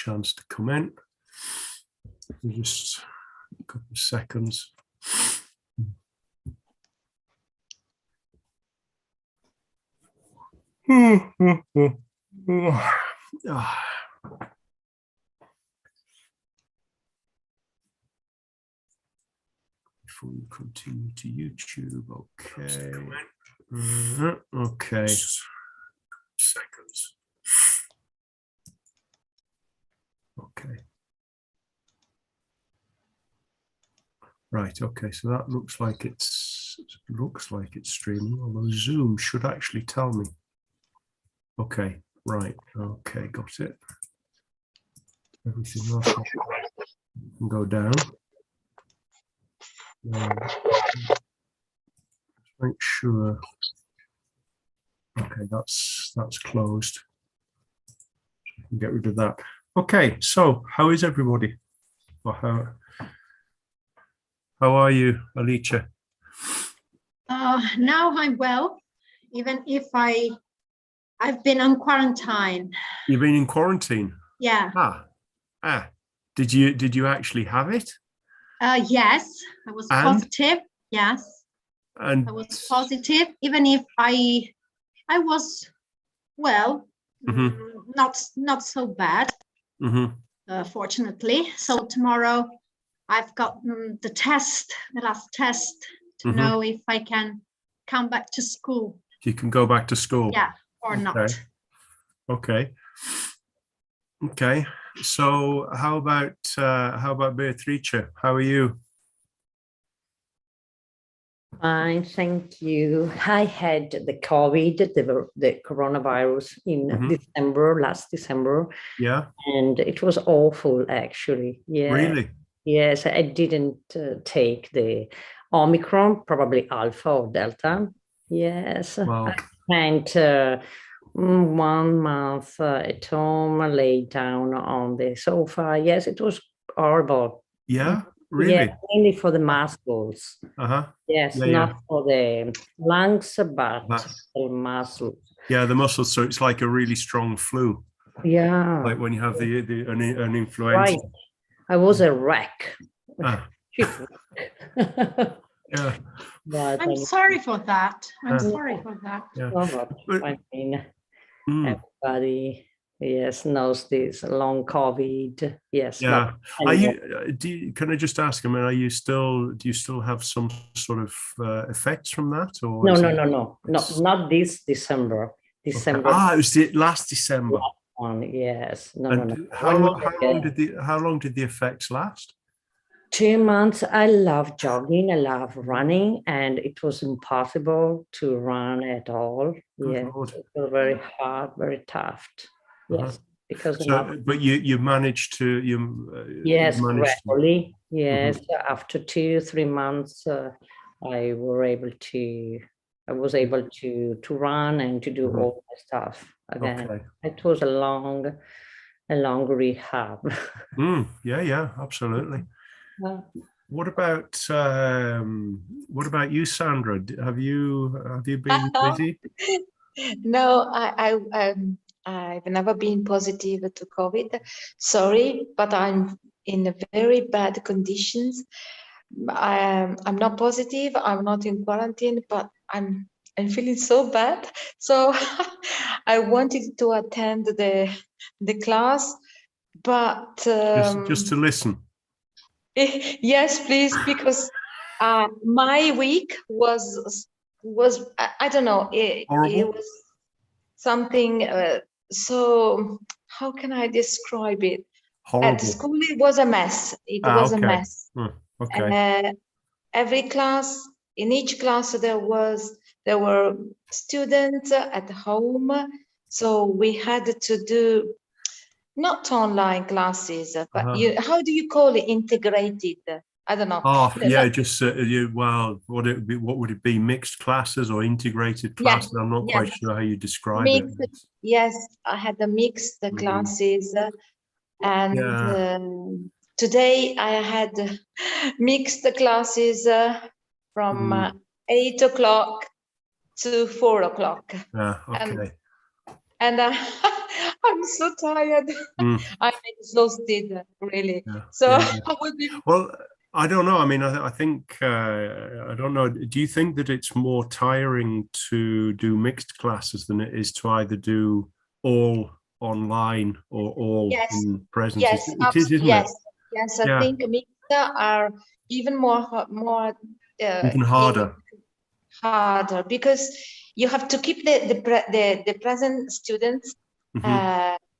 chance to come in. Just a couple of seconds. Before we continue to YouTube, okay. Okay. Seconds. Okay. Right. Okay. So that looks like it's streaming. Although Zoom should actually tell me. Okay. Right. Okay. Got it. Everything else can go down. Make sure. Okay, that's closed. Get rid of that. Okay, so how is everybody? Or how are you, Alicia? Now I'm well, even if I've been on quarantine. You've been in quarantine? Yeah. Did you actually have it? Yes, I was positive. Yes, and I was positive, even if I was well, not so bad, fortunately. So tomorrow I've got the last test to know if I can come back to school. You can go back to school. Yeah, or not. Okay. Okay. So how about Beatrice? How are you? Fine, thank you. I had the COVID, the coronavirus in December, last December. Yeah. And it was awful, actually. Yeah. Really? Yes, I didn't take the Omicron, probably Alpha or Delta. Yes. Wow. I spent 1 month at home, laid down on the sofa. Yes, it was horrible. Yeah. Really? Yeah, mainly for the muscles. Yes, not for the lungs, but for muscles. Yeah, the muscles. So it's like a really strong flu. Yeah. Like when you have an influenza. Right. I was a wreck. Yeah. But I'm sorry for that. I'm sorry for that. Yeah. I mean, everybody, yes, knows this long COVID. Yes. Yeah. Are you? Can I just ask? I mean, do you still have some sort of effects from that? Or no, not this December. December. Okay. It was the last December. Last one, yes. No. How long did the effects last? 2 months. I love jogging, I love running, and it was impossible to run at all. Yeah, it was very hard, very tough. Yes, because but you managed to yes, gradually. Yes, after 2-3 months, I was able to run and to do all my stuff again. Okay. It was a long rehab. Yeah, absolutely. What about you, Sandra? Have you been busy? No, I've never been positive to COVID. Sorry, but I'm in very bad conditions. I'm not positive. I'm not in quarantine, but I'm feeling so bad. So I wanted to attend the class, but just to listen. Yes, please, because my week was I don't know, it was something so how can I describe it? Horrible. At school it was a mess. It was a mess. Okay. Every class, in each class there were students at home, so we had to do not online classes, but how do you call it? Integrated? I don't know. Oh, yeah, just what would it be? Mixed classes or integrated classes? I'm not quite sure how you describe it. Yes, I had the mixed classes, and today I had mixed classes from 8 o'clock to 4 o'clock. Okay. And I'm so tired. I'm exhausted, really. Yeah, So yeah, yeah. I will be. Well, I don't know. I mean, I think I don't know. Do you think that it's more tiring to do mixed classes than it is to either do all online or all Yes, in presence? yes, It is, isn't it? yes, yes. I Yeah, think mixed are even more even harder. harder because you have to keep the present students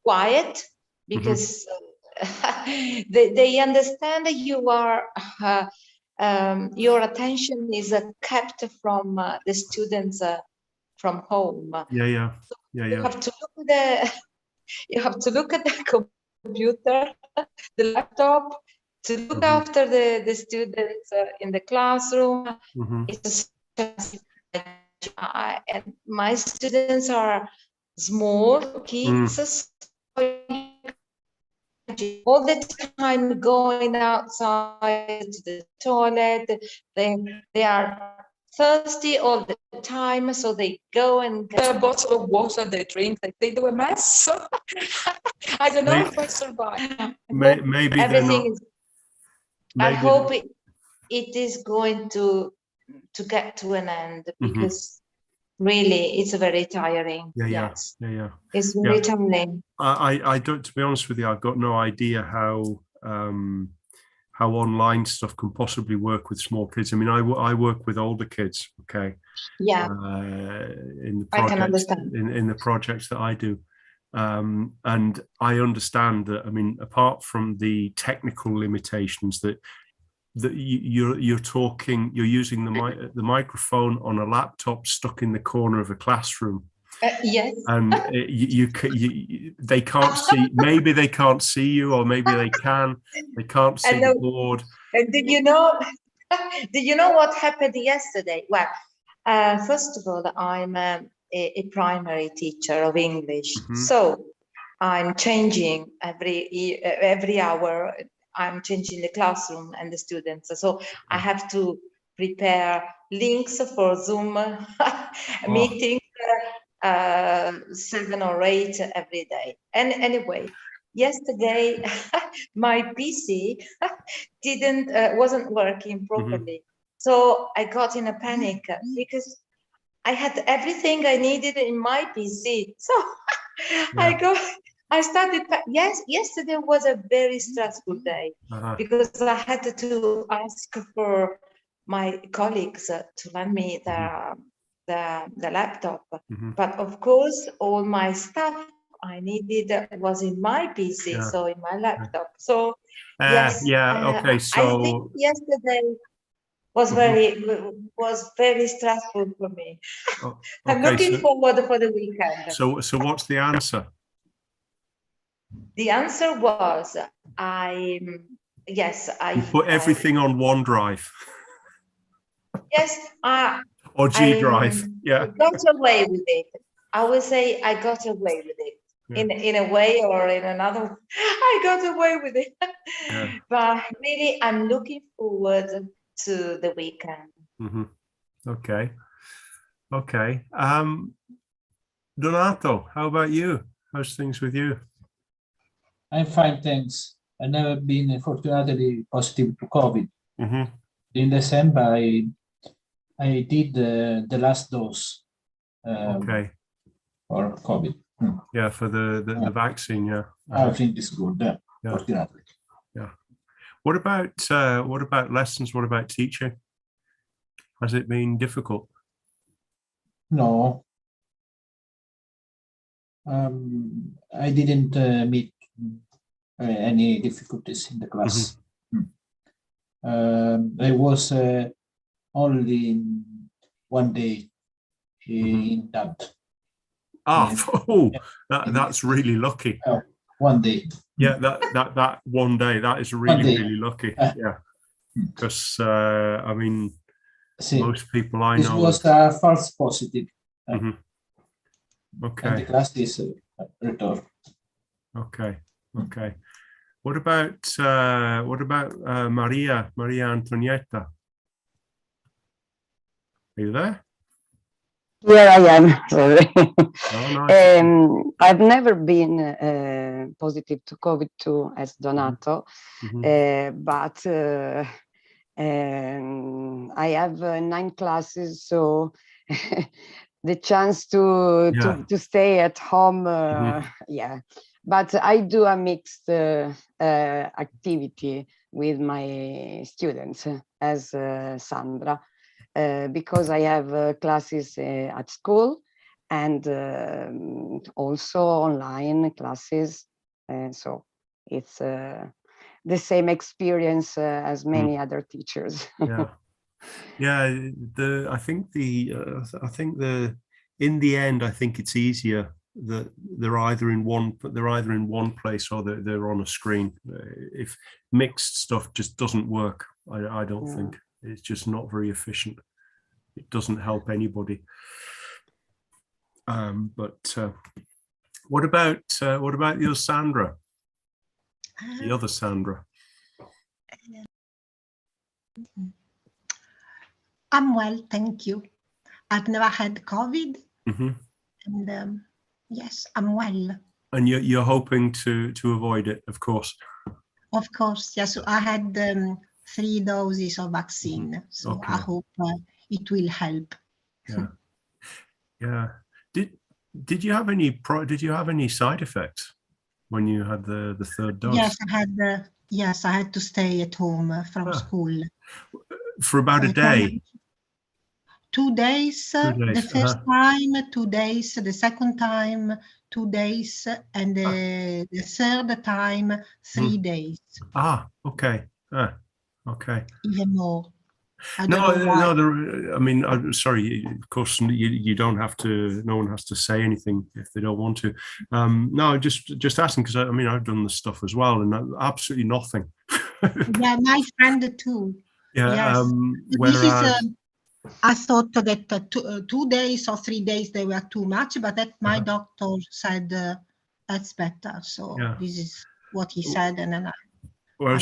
quiet because they understand that you are your attention is kept from the students from home. Yeah, yeah, yeah, You yeah. have to look at you have to look at the computer, the laptop, to look after the students in the classroom. It's and my students are small kids, so all the time going outside to the toilet. They are thirsty all the time, so they go and get a bottle of water. They drink. They do a mess. I don't know if I survive. Maybe they're not. Everything is. I hope it is going to get to an end because really it's very tiring. Yeah, yeah, yes, yeah, yeah. it's very tiring. I don't. To be honest with you, I've got no idea how online stuff can possibly work with small kids. I mean, I work with older kids. Okay. Yeah. In the projects, I can understand. in the projects that I do. And I understand that, I mean, apart from the technical limitations that you're using the microphone on a laptop stuck in the corner of a classroom. Yes. And they can't see, maybe they can't see you, or maybe they can. They can't see the board. And did you know what happened yesterday? Well, first of all, I'm a primary teacher of English, so I'm changing every hour. I'm changing the classroom and the students, so I have to prepare links for Zoom meetings, 7 or 8 every day. And anyway, yesterday my PC wasn't working properly, so I got in a panic because I had everything I needed in my PC. So I started. Yes, yesterday was a very stressful day because I had to ask for my colleagues to lend me the laptop. But of course, all my stuff I needed was in my PC, so in my laptop. So yes, okay. So I think yesterday was very stressful for me. I'm looking forward for the weekend. So what's the answer? The answer was You put everything on OneDrive. Yes, or G Drive. I got away with it. I would say I got away with it. In a way or in another. I got away with it. But really, I'm looking forward to the weekend. Okay. Donato, how about you? How's things with you? I'm fine, thanks. I've never been fortunately positive to COVID. In December, I did the last dose for COVID. Yeah, for the vaccine. Yeah, I think it's good. Fortunately. Yeah. What about lessons? What about teaching? Has it been difficult? No. I didn't meet any difficulties in the class. There was only one day in that. That's really lucky. One day. Yeah, that one day, that is really lucky. Yeah, because I mean, most people I know. This was a false positive. Okay. And the class is returned. Okay. What about Maria Antonietta? Are you there? Here I am. Sorry. Oh, nice. I've never been positive to COVID too, as Donato, but I have 9 classes, so the chance to stay at home, yeah. But I do a mixed activity with my students, as Sandra. Because I have classes at school and also online classes. So it's the same experience as many other teachers. Yeah. Yeah, I think in the end, I think it's easier that they're either in one place or they're on a screen. If mixed stuff just doesn't work, I don't think. It's just not very efficient. It doesn't help anybody. But what about you, Sandra? The other Sandra. I'm well, thank you. I've never had COVID, and yes, I'm well. And you're hoping to avoid it, of course. Of course, yes. I had 3 doses of vaccine, so I hope it will help. Yeah, yeah. Did you have any side effects when you had the 3rd dose? Yes, I had. Yes, I had to stay at home from school for about a day. 2 days. The first time, 2 days. The second time, 2 days, and the third time, 3 days. Ah, okay. Okay. Even more. No. I mean, I'm sorry. Of course, you don't have to. No one has to say anything if they don't want to. No, just asking because I mean I've done this stuff as well, and absolutely nothing. Yeah, my friend too. Yeah. Yes. Whereas, I thought that 2 days or 3 days they were too much, but that my doctor said that's better. So this is what he said, and then I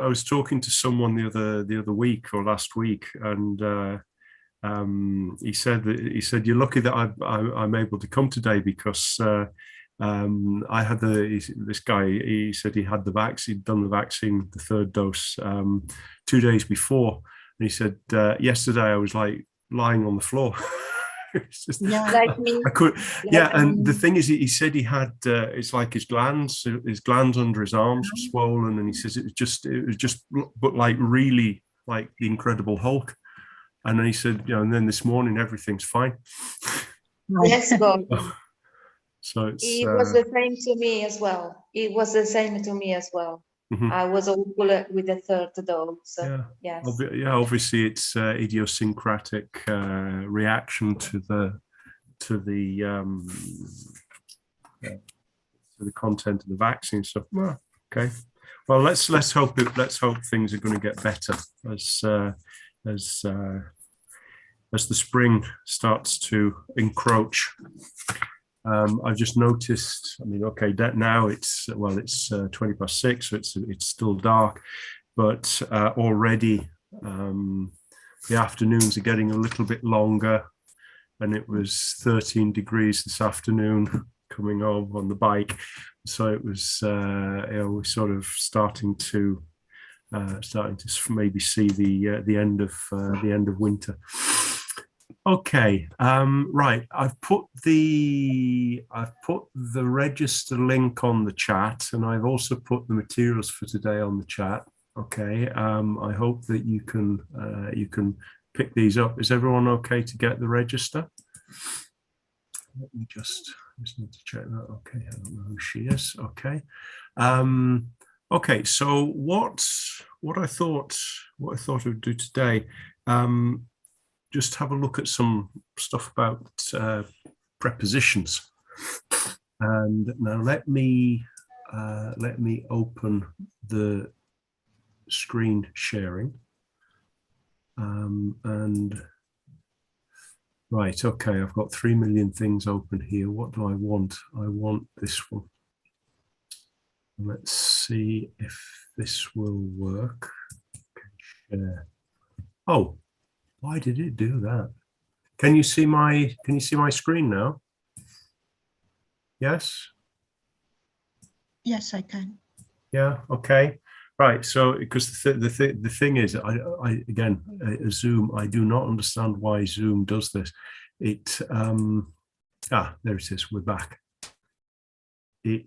was talking to someone the other week or last week, and he said you're lucky that I'm able to come today because I had this guy. He said he had the vaccine, done the vaccine, the 3rd dose 2 days before, and he said yesterday I was like lying on the floor. It's just, like me. I could, and the thing is, he said he had it's like his glands under his arms were swollen, and he says it was just, but like really like the Incredible Hulk. And then he said, and then this morning everything's fine. Yes, God. So it was the same to me as well. It was the same to me as well. I was hopeful with the 3rd dose. Yes. Obviously, it's idiosyncratic reaction to the content of the vaccine. So, okay. Well, let's hope things are going to get better as the spring starts to encroach. I've just noticed, I mean, okay, that now it's 6:20, so it's still dark, but already the afternoons are getting a little bit longer, and it was 13 degrees this afternoon coming home on the bike, so it was we're sort of starting to maybe see the end of winter. Okay, right. I've put the register link on the chat, and I've also put the materials for today on the chat. Okay, I hope that you can pick these up. Is everyone okay to get the register? Let me just need to check that. Okay, I don't know who she is. Okay, okay. So what I thought I would do today. Just have a look at some stuff about prepositions. And now let me open the screen sharing. And right, okay, I've got 3 million things open here. What do I want? I want this one. Let's see if this will work. Okay, share. Oh. Why did it do that? Can you see my screen now? Yes. Yes, I can. Yeah. Okay. Right. So, because the thing is, I again, Zoom, I do not understand why Zoom does this. It there it is. We're back. It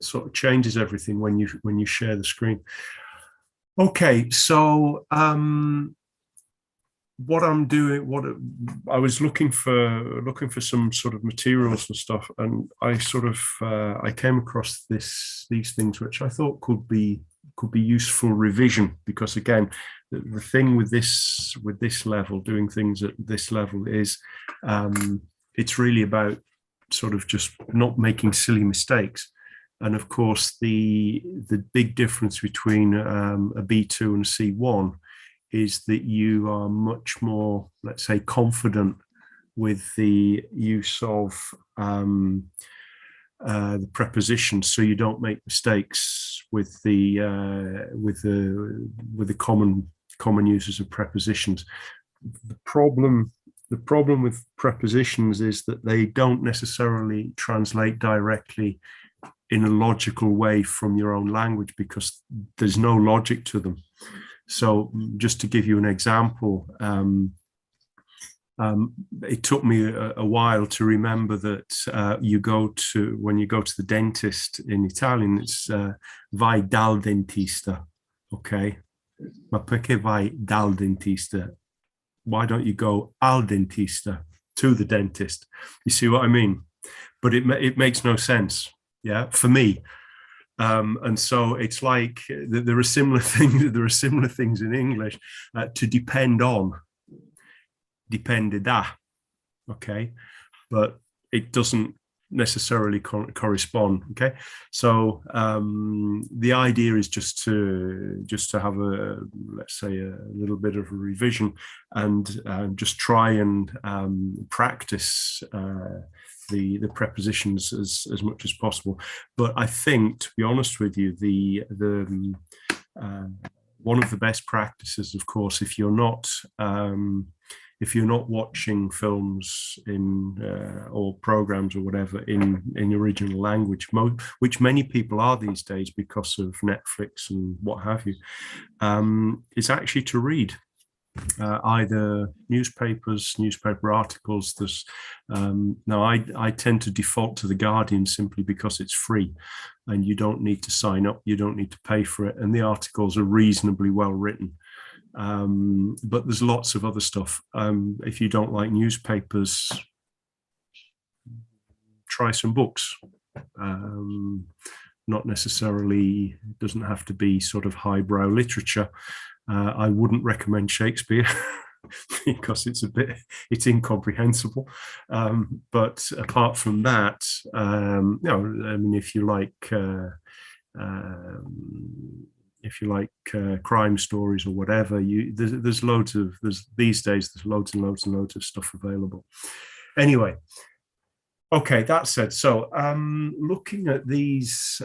sort of changes everything when you share the screen. Okay. So what I'm doing, I was looking for some sort of materials and stuff, and I sort of I came across these things which I thought could be useful revision, because again, the thing with this level, doing things at this level, is it's really about sort of just not making silly mistakes. And of course, the big difference between a B2 and a C1 is that you are much more, let's say, confident with the use of the prepositions, so you don't make mistakes with the common uses of prepositions. The problem with prepositions is that they don't necessarily translate directly in a logical way from your own language, because there's no logic to them. So just to give you an example, it took me a while to remember that when you go to the dentist in Italian, it's vai dal dentista, okay? Ma perché vai dal dentista? Why don't you go al dentista, to the dentist? You see what I mean? But it makes no sense, yeah, for me. And so it's like there are similar things. There are similar things in English. To depend on, dipende da, okay, but it doesn't necessarily correspond. Okay, so the idea is just to have let's say a little bit of a revision, and just try and practice the prepositions as much as possible. But I think, to be honest with you, one of the best practices, of course, if you're not watching films or programs or whatever in original language, which many people are these days because of Netflix and what have you, is actually to read. Either newspaper articles. There's now I tend to default to the Guardian simply because it's free, and you don't need to sign up, you don't need to pay for it, and the articles are reasonably well written. But there's lots of other stuff. If you don't like newspapers, try some books. Not necessarily, it doesn't have to be sort of highbrow literature. I wouldn't recommend Shakespeare because it's incomprehensible. But apart from that, I mean, if you like crime stories or whatever, these days there's loads and loads and loads of stuff available. Anyway. Okay, that said, so looking at these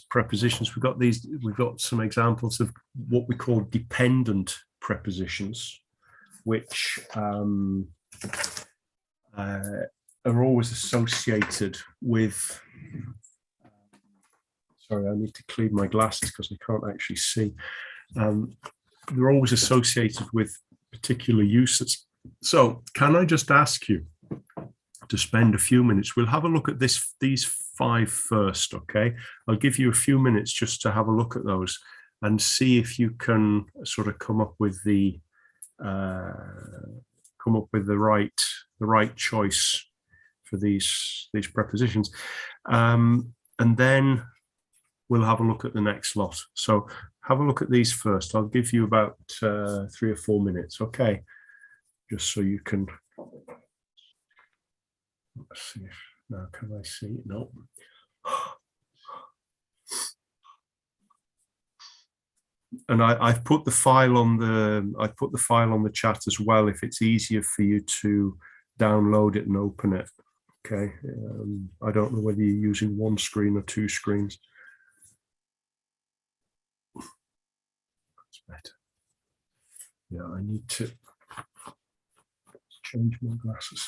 prepositions, we've got some examples of what we call dependent prepositions, which are always associated with. Sorry, I need to clean my glasses because I can't actually see. They're always associated with particular uses. So can I just ask you to spend a few minutes? We'll have a look at these 5 first, okay? I'll give you a few minutes just to have a look at those and see if you can sort of come up with the right choice for these prepositions, and then we'll have a look at the next lot. So have a look at these first. I'll give you about 3 or 4 minutes, okay? Just so you can. Let's see if now can I see it? No. And I've put the file on the chat as well, if it's easier for you to download it and open it. Okay. I don't know whether you're using one screen or 2 screens. That's better. Yeah, I need to change my glasses.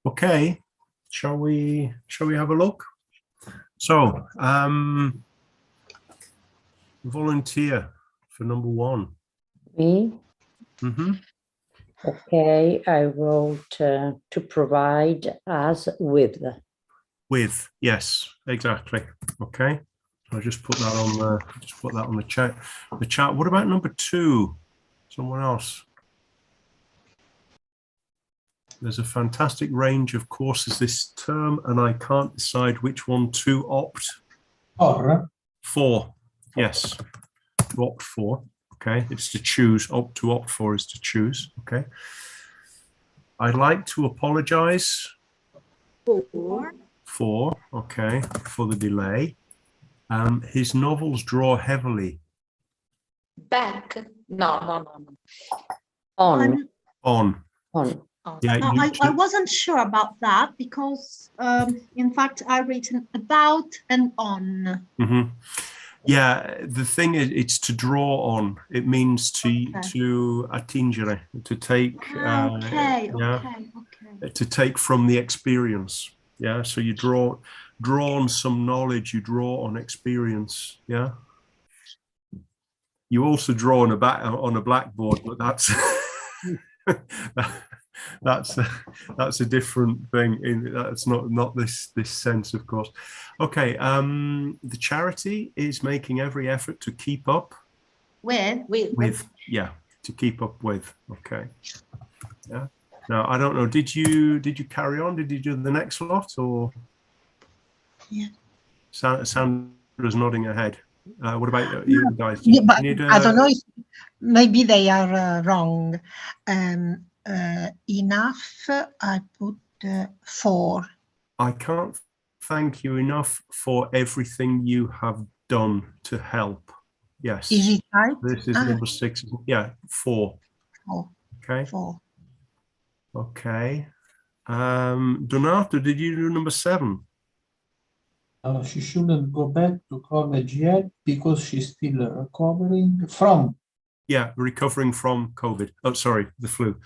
Okay, shall we have a look? So, volunteer for number 1. Me? Mm-hmm. Okay, I wrote to provide us with. With, yes, exactly. Okay, I'll just put that on the chat. The chat. What about number 2? Someone else. There's a fantastic range of courses this term, and I can't decide which one to opt for. Yes, to opt for. Okay, it's to choose. To opt for is to choose. Okay. I'd like to apologize for the delay. His novels draw heavily. Back? No. On. Yeah, I wasn't sure about that because, in fact, I've written about and on. Mm-hmm. Yeah, the thing is, it's to draw on. It means to attingere, to take. Okay. To take from the experience. Yeah, so you draw on some knowledge. You draw on experience. Yeah. You also draw on a blackboard, but that's that's a different thing. That's not this sense, of course. Okay. The charity is making every effort to keep up with. Yeah, to keep up with. Okay. Yeah. Now I don't know. Did you carry on? Did you do the next lot or? Yeah. Sandra's nodding her head. What about you guys? Yeah, but I don't know if maybe they are wrong. Enough, I put 4. I can't thank you enough for everything you have done to help. Yes. Is it right? This is number 6. Yeah, 4. 4. Okay. 4. Okay. Donato, did you do number 7? She shouldn't go back to college yet because she's still recovering from. Yeah, recovering from COVID. Oh, sorry, the flu.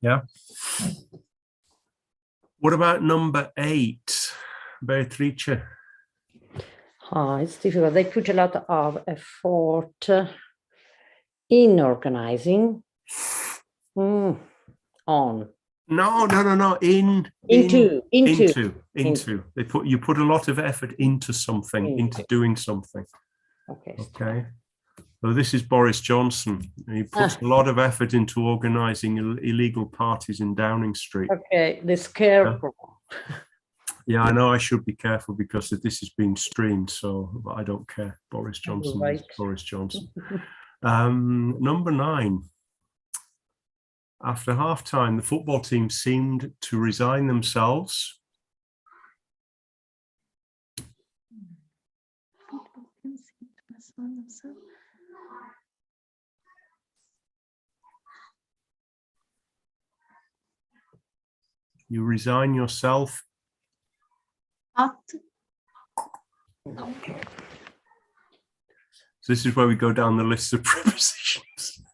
Yeah. What about number 8, Beatrice? It's difficult. They put a lot of effort in organizing. On. No. Into. You put a lot of effort into something, into doing something. Okay. Okay. So this is Boris Johnson. He puts a lot of effort into organizing illegal parties in Downing Street. Okay, the scarecrow. Yeah, I know I should be careful because this is being streamed, so I don't care. Boris Johnson is Boris Johnson. Number 9. After halftime, the football team seemed to resign themselves. You resign yourself. No. So this is where we go down the list of prepositions.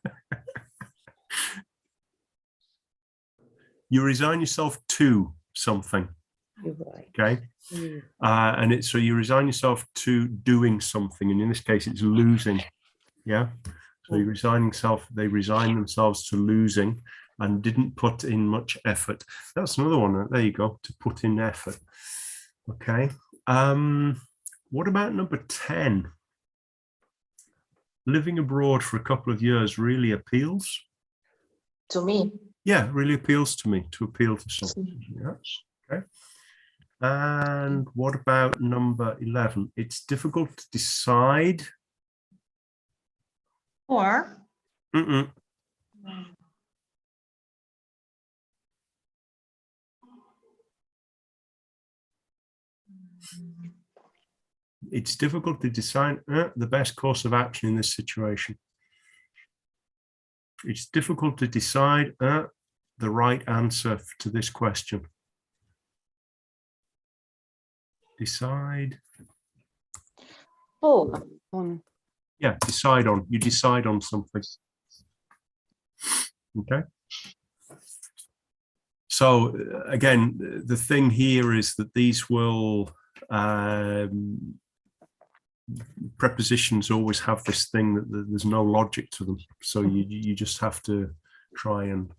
You resign yourself to something. You're right. Okay. And so you resign yourself to doing something, and in this case it's losing. Yeah. So you they resign themselves to losing and didn't put in much effort. That's another one. There you go, to put in effort. Okay. What about number 10? Living abroad for a couple of years really appeals to me. Yeah, really appeals to me, to appeal to something. Yes. Okay. And what about number 11? It's difficult to decide. Or? It's difficult to decide the best course of action in this situation. It's difficult to decide the right answer to this question. Decide. Oh, Yeah, decide on. You decide on something. Okay. So again, the thing here is that these will prepositions always have this thing that there's no logic to them. So you just have to try and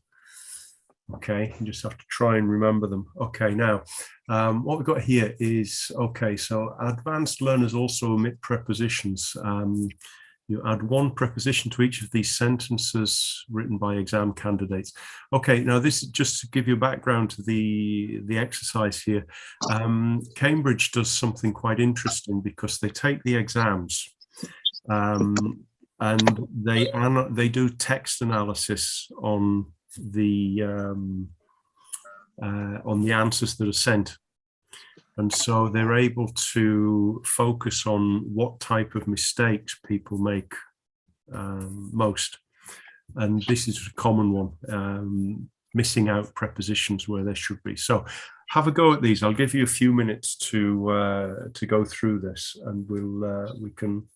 you just have to try and remember them. Okay, now what we've got here is so advanced learners also omit prepositions. You add one preposition to each of these sentences written by exam candidates. Okay, now this is just to give you a background to the exercise here. Cambridge does something quite interesting because they take the exams and they do text analysis on the answers that are sent. And so they're able to focus on what type of mistakes people make most. And this is a common one, missing out prepositions where there should be. So have a go at these. I'll give you a few minutes to go through this, and we can.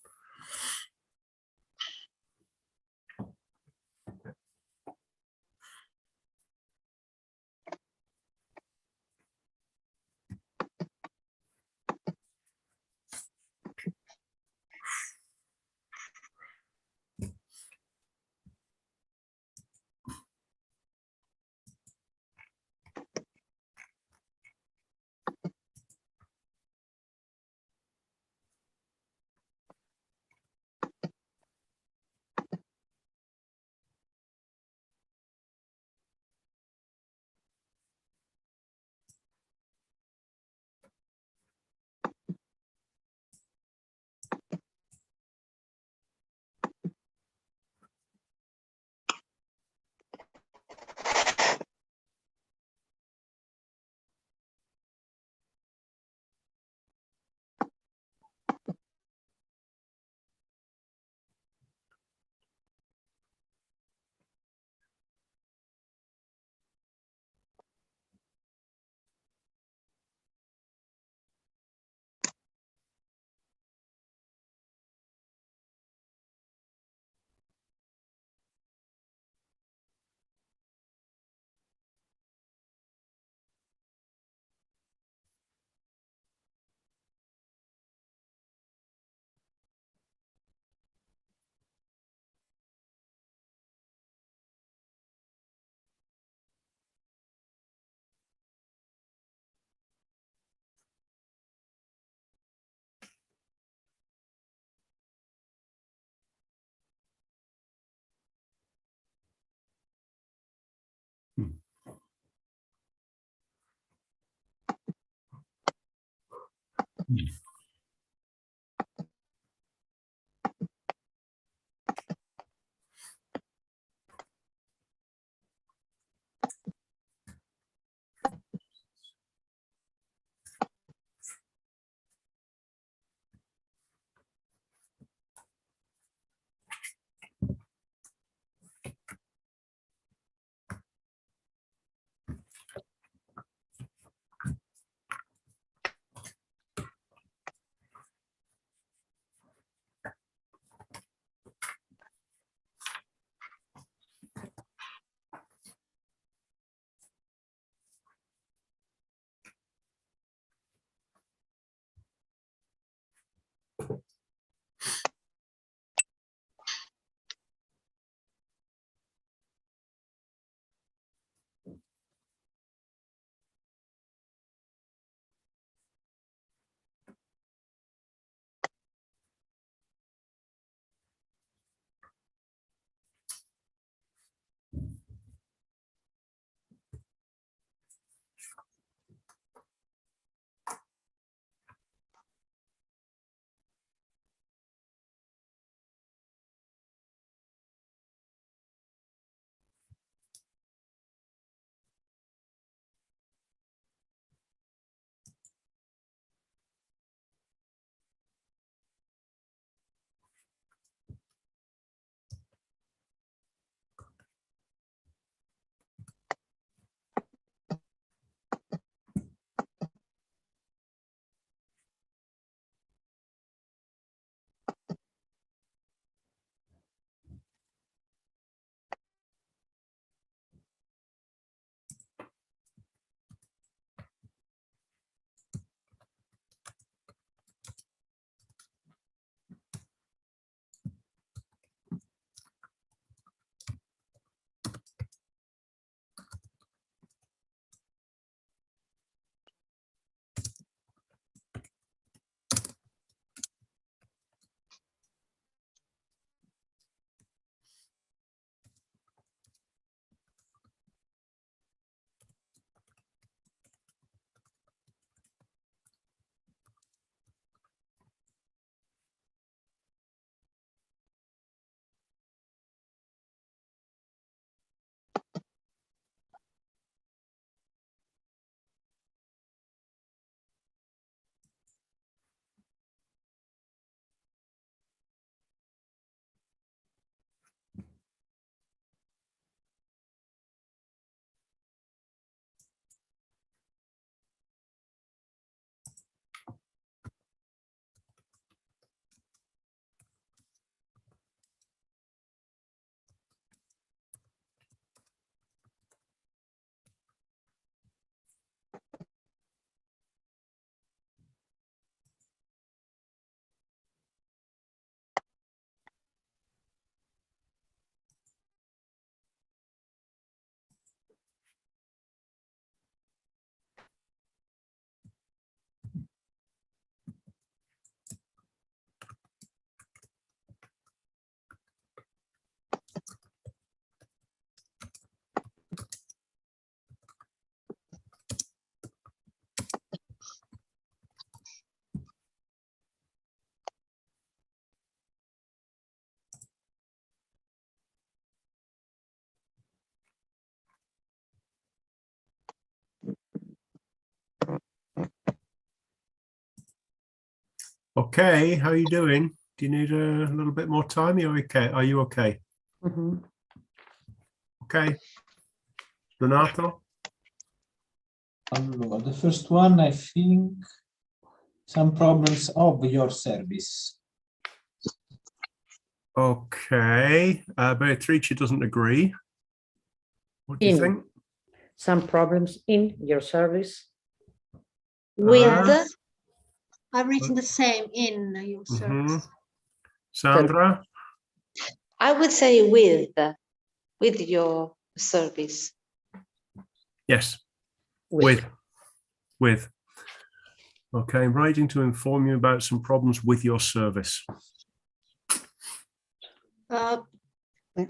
Okay, how are you doing? Do you need a little bit more time? You're okay? Are you okay? Okay. Donato? Allora, the first one, I think, some problems of your service. Okay. Beatrice doesn't agree. What do you think? Some problems in your service? With, I've written the same in your service. Sandra? I would say with your service. Yes. With. Okay, I'm writing to inform you about some problems with your service. The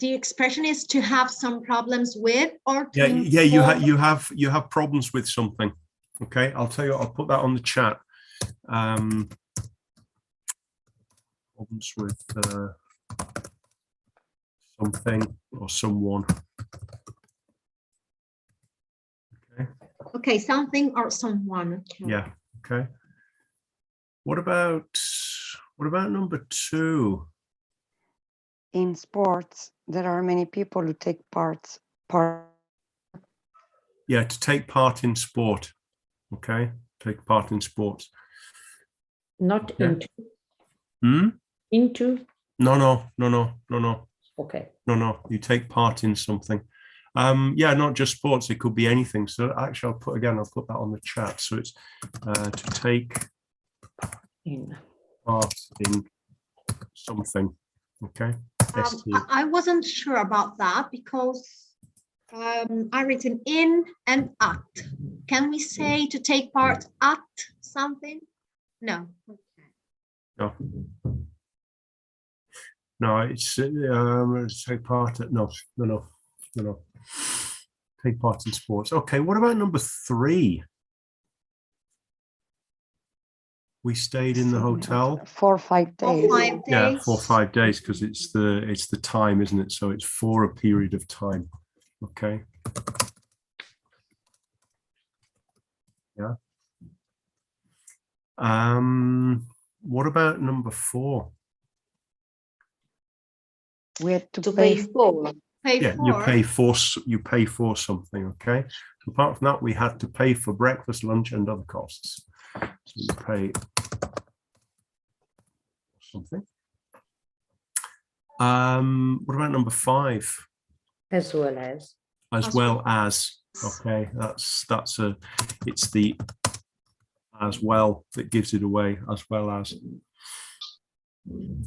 expression is to have some problems with, or to you have problems with something. Okay, I'll tell you what, I'll put that on the chat. Problems with something or someone. Okay. Okay, something or someone. Okay. Yeah. Okay. What about number 2? In sports, there are many people who take part. Yeah, to take part in sport. Okay, take part in sports. Not Yeah. into. Hmm? Into. No. Okay. No. You take part in something. Yeah, not just sports. It could be anything. So actually, I'll put that on the chat. So it's to take part in something. Okay. I wasn't sure about that because I written in and at. Can we say to take part at something? No. No. No, it's take part at no. Take part in sports. Okay, what about number 3? We stayed in the hotel 4 or 5 days. 4 or 5 days. Yeah, 4 or 5 days because it's the time, isn't it? So it's for a period of time. Okay. Yeah. What about number 4? We had to pay for. You pay for something. Okay. So apart from that, we had to pay for breakfast, lunch, and other costs. So you pay something. What about number 5? As well as. As well as. Okay, it's the as well that gives it away, as well as.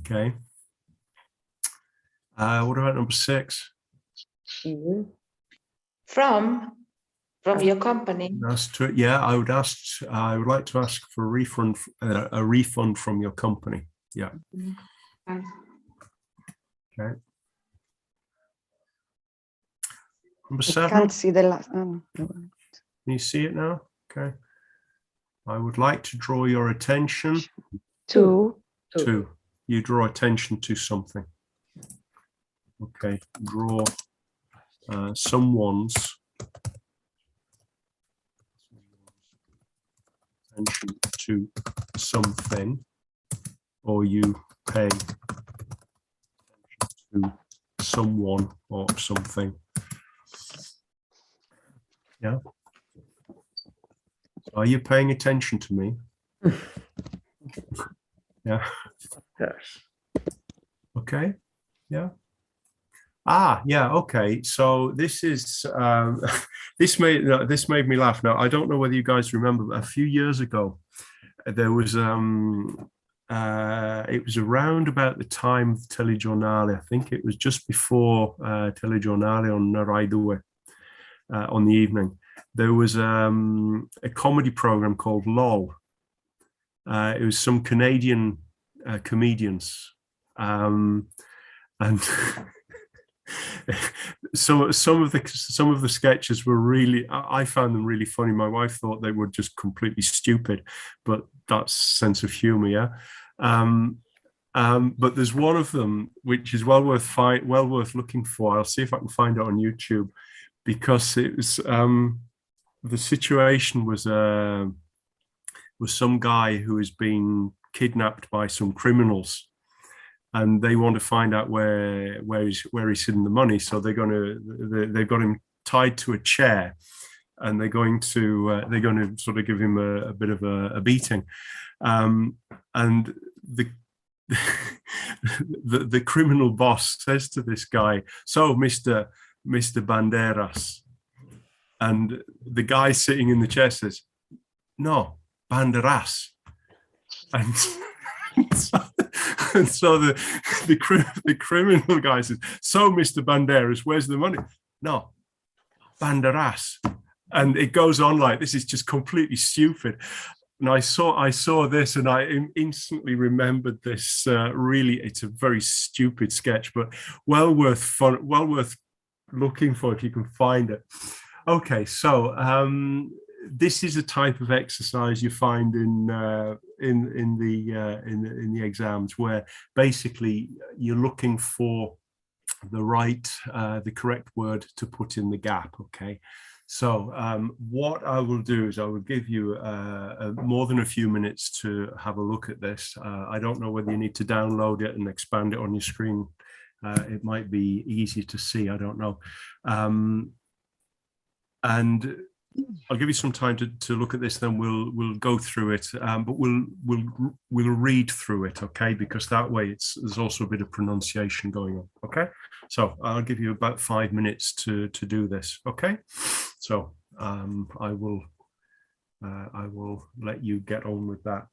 Okay. What about number 6? From your company. Yeah, I would like to ask for a refund from your company. Yeah. Okay. Number 7. Can't see the last. Can you see it now? Okay. I would like to draw your attention to. You draw attention to something. Okay. Draw someone's attention to something, or you pay attention to someone or something. Yeah. Are you paying attention to me? Yeah. Yes. Okay. Yeah. Yeah. Okay. So this is this made me laugh. Now I don't know whether you guys remember, but a few years ago there was it was around about the time of Telegiornale. I think it was just before Telegiornale on Rai 2 on the evening. There was a comedy program called LOL. It was some Canadian comedians, and some of the sketches were really. I found them really funny. My wife thought they were just completely stupid, but that's sense of humor, yeah. But there's one of them which is well worth looking for. I'll see if I can find it on YouTube, because it was the situation was some guy who has been kidnapped by some criminals, and they want to find out where he's hidden the money. So they've got him tied to a chair, and they're going to sort of give him a bit of a beating, and the criminal boss says to this guy, "So, Mr. Banderas," and the guy sitting in the chair says, "No, Banderas," and so the criminal guy says, "So, Mr. Banderas, where's the money?" "No, Banderas," and it goes on like this. Is just completely stupid. And I saw this, and I instantly remembered this. Really, it's a very stupid sketch, but well worth fun, well worth looking for if you can find it. Okay, so this is a type of exercise you find in the exams, where basically you're looking for the correct word to put in the gap. Okay, so what I will do is I will give you more than a few minutes to have a look at this. I don't know whether you need to download it and expand it on your screen. It might be easy to see, I don't know. And I'll give you some time to look at this, then we'll go through it, but we'll read through it, okay? Because that way there's also a bit of pronunciation going on, okay? So I'll give you about 5 minutes to do this, okay? So I will let you get on with that.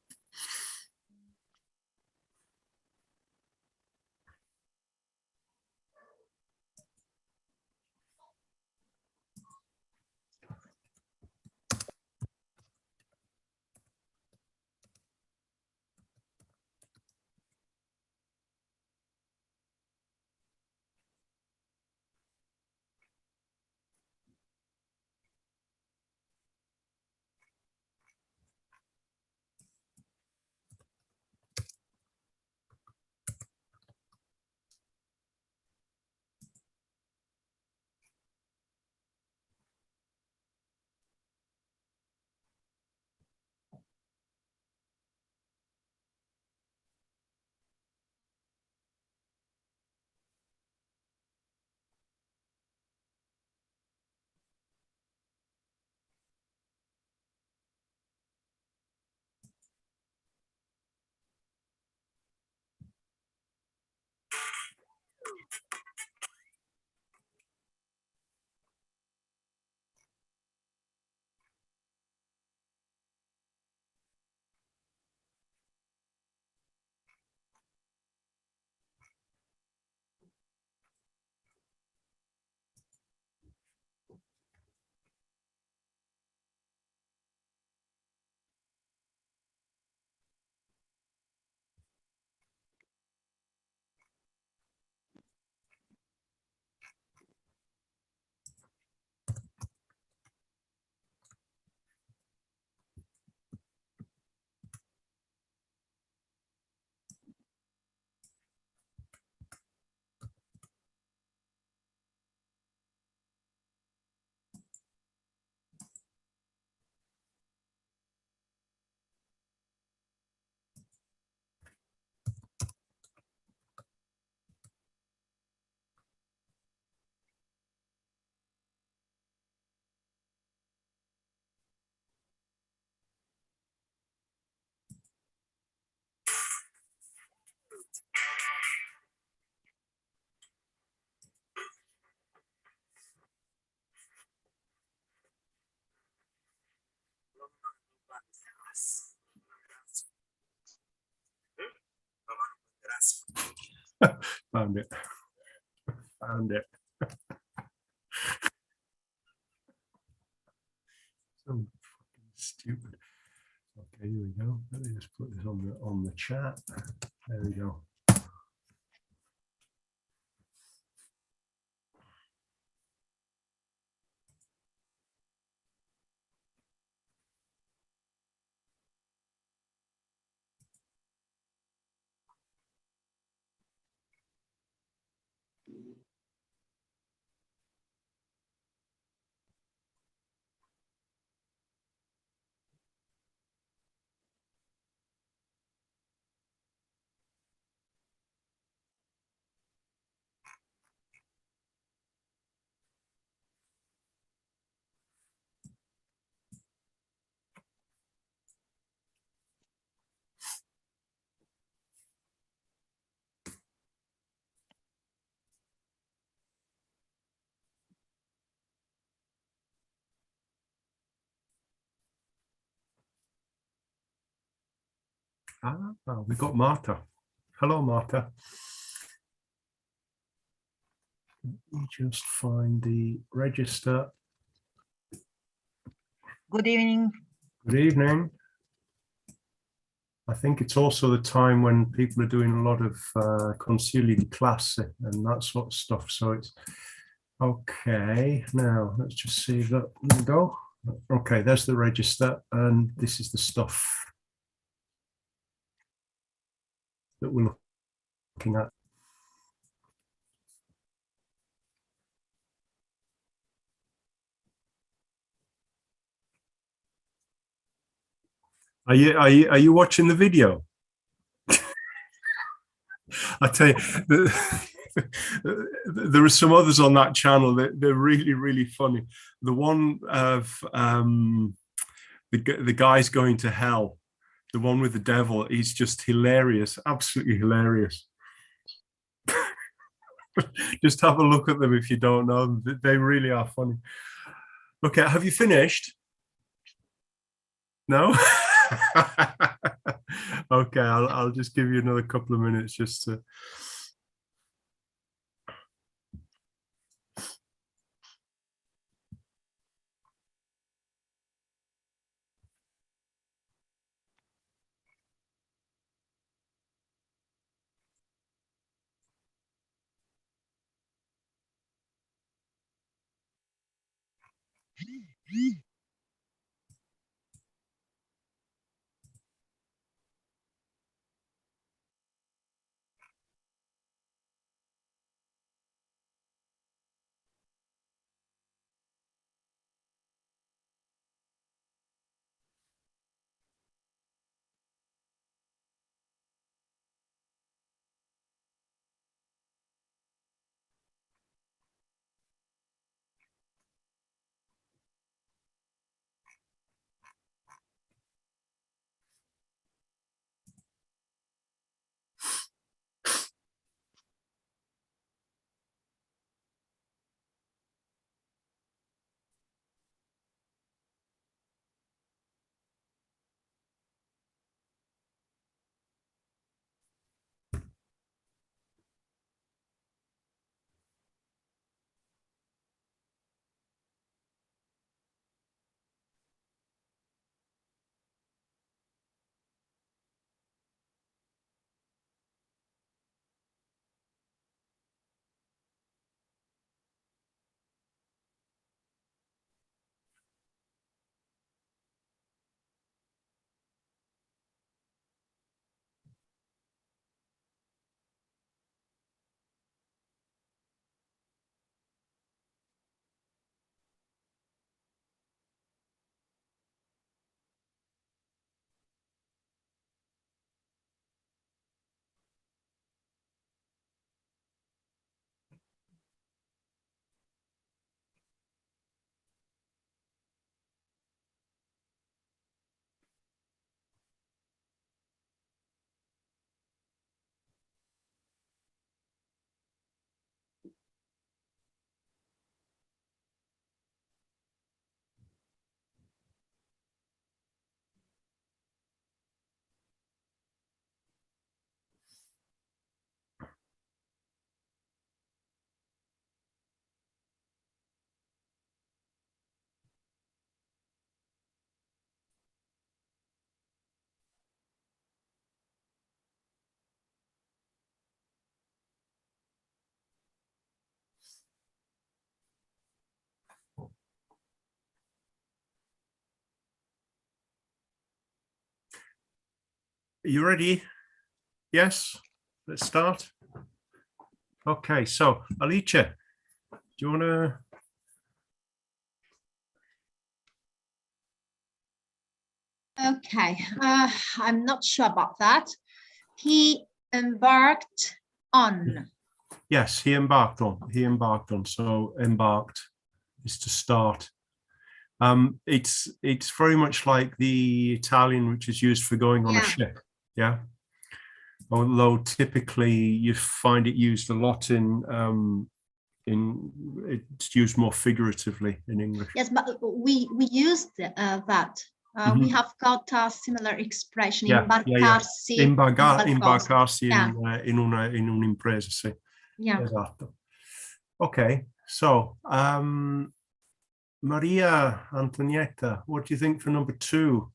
Found it. Found it. So fucking stupid. Okay, here we go. Let me just put this on the chat. There we go. We got Marta. Hello, Marta. Let me just find the register. Good evening. Good evening. I think it's also the time when people are doing a lot of consigli di classe and that sort of stuff. So it's okay. Now let's just see that. There we go. Okay, there's the register, and this is the stuff that we're looking at. Are you watching the video? I tell you, there are some others on that channel that they're really funny. The one of the guy's going to hell, the one with the devil, he's just hilarious, absolutely hilarious. Just have a look at them if you don't know them. They really are funny. Okay, have you finished? No? Okay, I'll just give you another couple of minutes just to... Are you ready? Yes, let's start. Okay, so Alice, do you want to? Okay, I'm not sure about that. He embarked on. Yes, he embarked on. He embarked on. So embarked is to start. It's very much like the Italian, which is used for going on a ship. Yeah. Although typically you find it used a lot in it's used more figuratively in English. Yes, but we used that. We have got a similar expression, imbarcarsi. Imbarcarsi in un'impresa, sì. Yeah. Esatto. Okay, so Maria Antonietta, what do you think for number 2?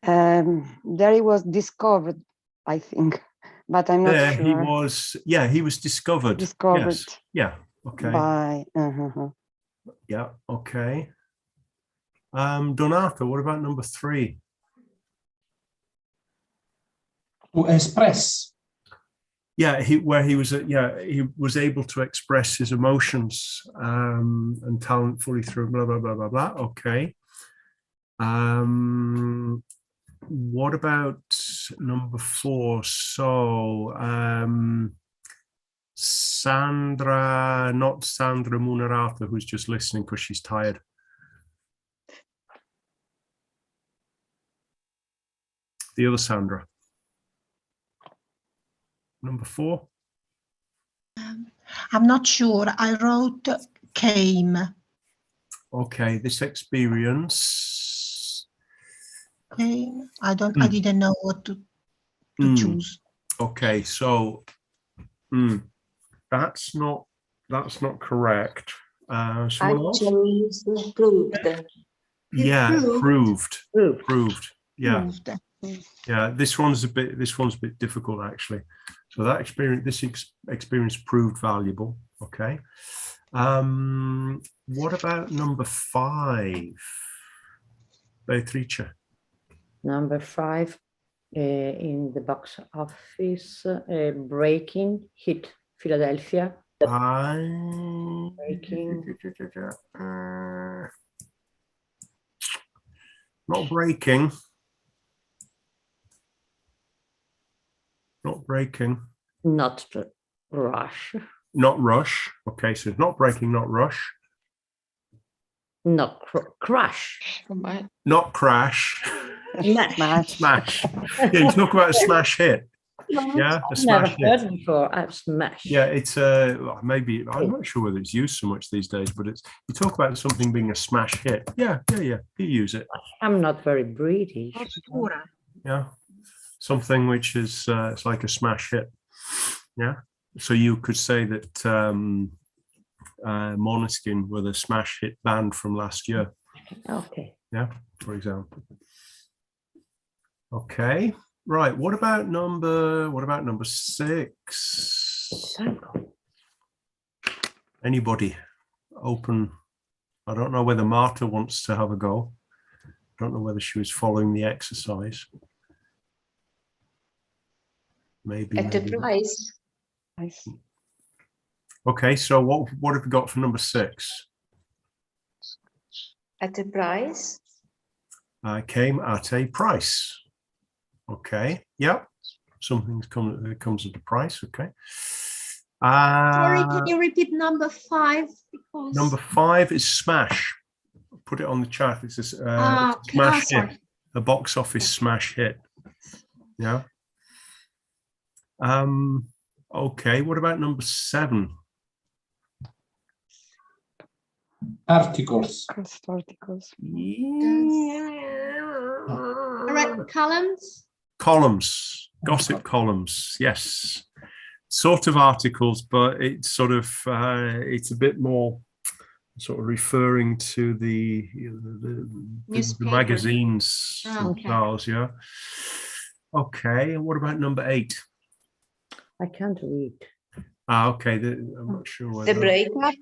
There he was discovered, I think, but I'm not sure. He was, he was discovered. Discovered. Yes. Yeah. Okay. By. Yeah. Okay. Donato, what about number 3? To express. Yeah, he was able to express his emotions and talent fully through blah blah blah blah blah. Okay. What about number 4? So Sandra, not Sandra Munarata, who's just listening because she's tired. The other Sandra. Number 4. I'm not sure. I wrote came. Okay, this experience. Came. I didn't know what to choose. Okay, so that's not correct. Someone else? Proved. Yeah, proved. Yeah. Proved. Yeah, this one's a bit difficult actually. So that experience, experience proved valuable. Okay. What about number 5? Beatrice. Number 5 in the box office, Breaking hit Philadelphia. Breaking. Not breaking. Not breaking. Not Rush. Not Rush. Okay, so not breaking, not Rush. Not Crash. Not Crash. Smash. Smash. Yeah, you talk about a smash hit. Yeah, a smash hit. Never heard before. I've smashed. Yeah, it's maybe I'm not sure whether it's used so much these days, but it's you talk about something being a smash hit. Yeah. You use it. I'm not very British. Yeah, something which is it's like a smash hit. Yeah, so you could say that Måneskin were the smash hit band from last year. Okay. Yeah, for example. Okay. Right. What about number 6? Anybody open? I don't know whether Marta wants to have a go. I don't know whether she was following the exercise. Maybe. At the price. Okay. So what have we got for number 6? At the price. Came at a price. Okay. Yep. Something comes at a price. Okay. Sorry, can you repeat number 5? Because number 5 is Smash. Put it on the chat. It's a smash hit, a box office smash hit. Yeah. Okay. What about number 7? Articles. columns. Columns, gossip columns. Yes, sort of articles, but it's sort of it's a bit more sort of referring to the magazines themselves. Yeah. Okay. And what about number 8? I can't read. Okay. I'm not sure. The breakup.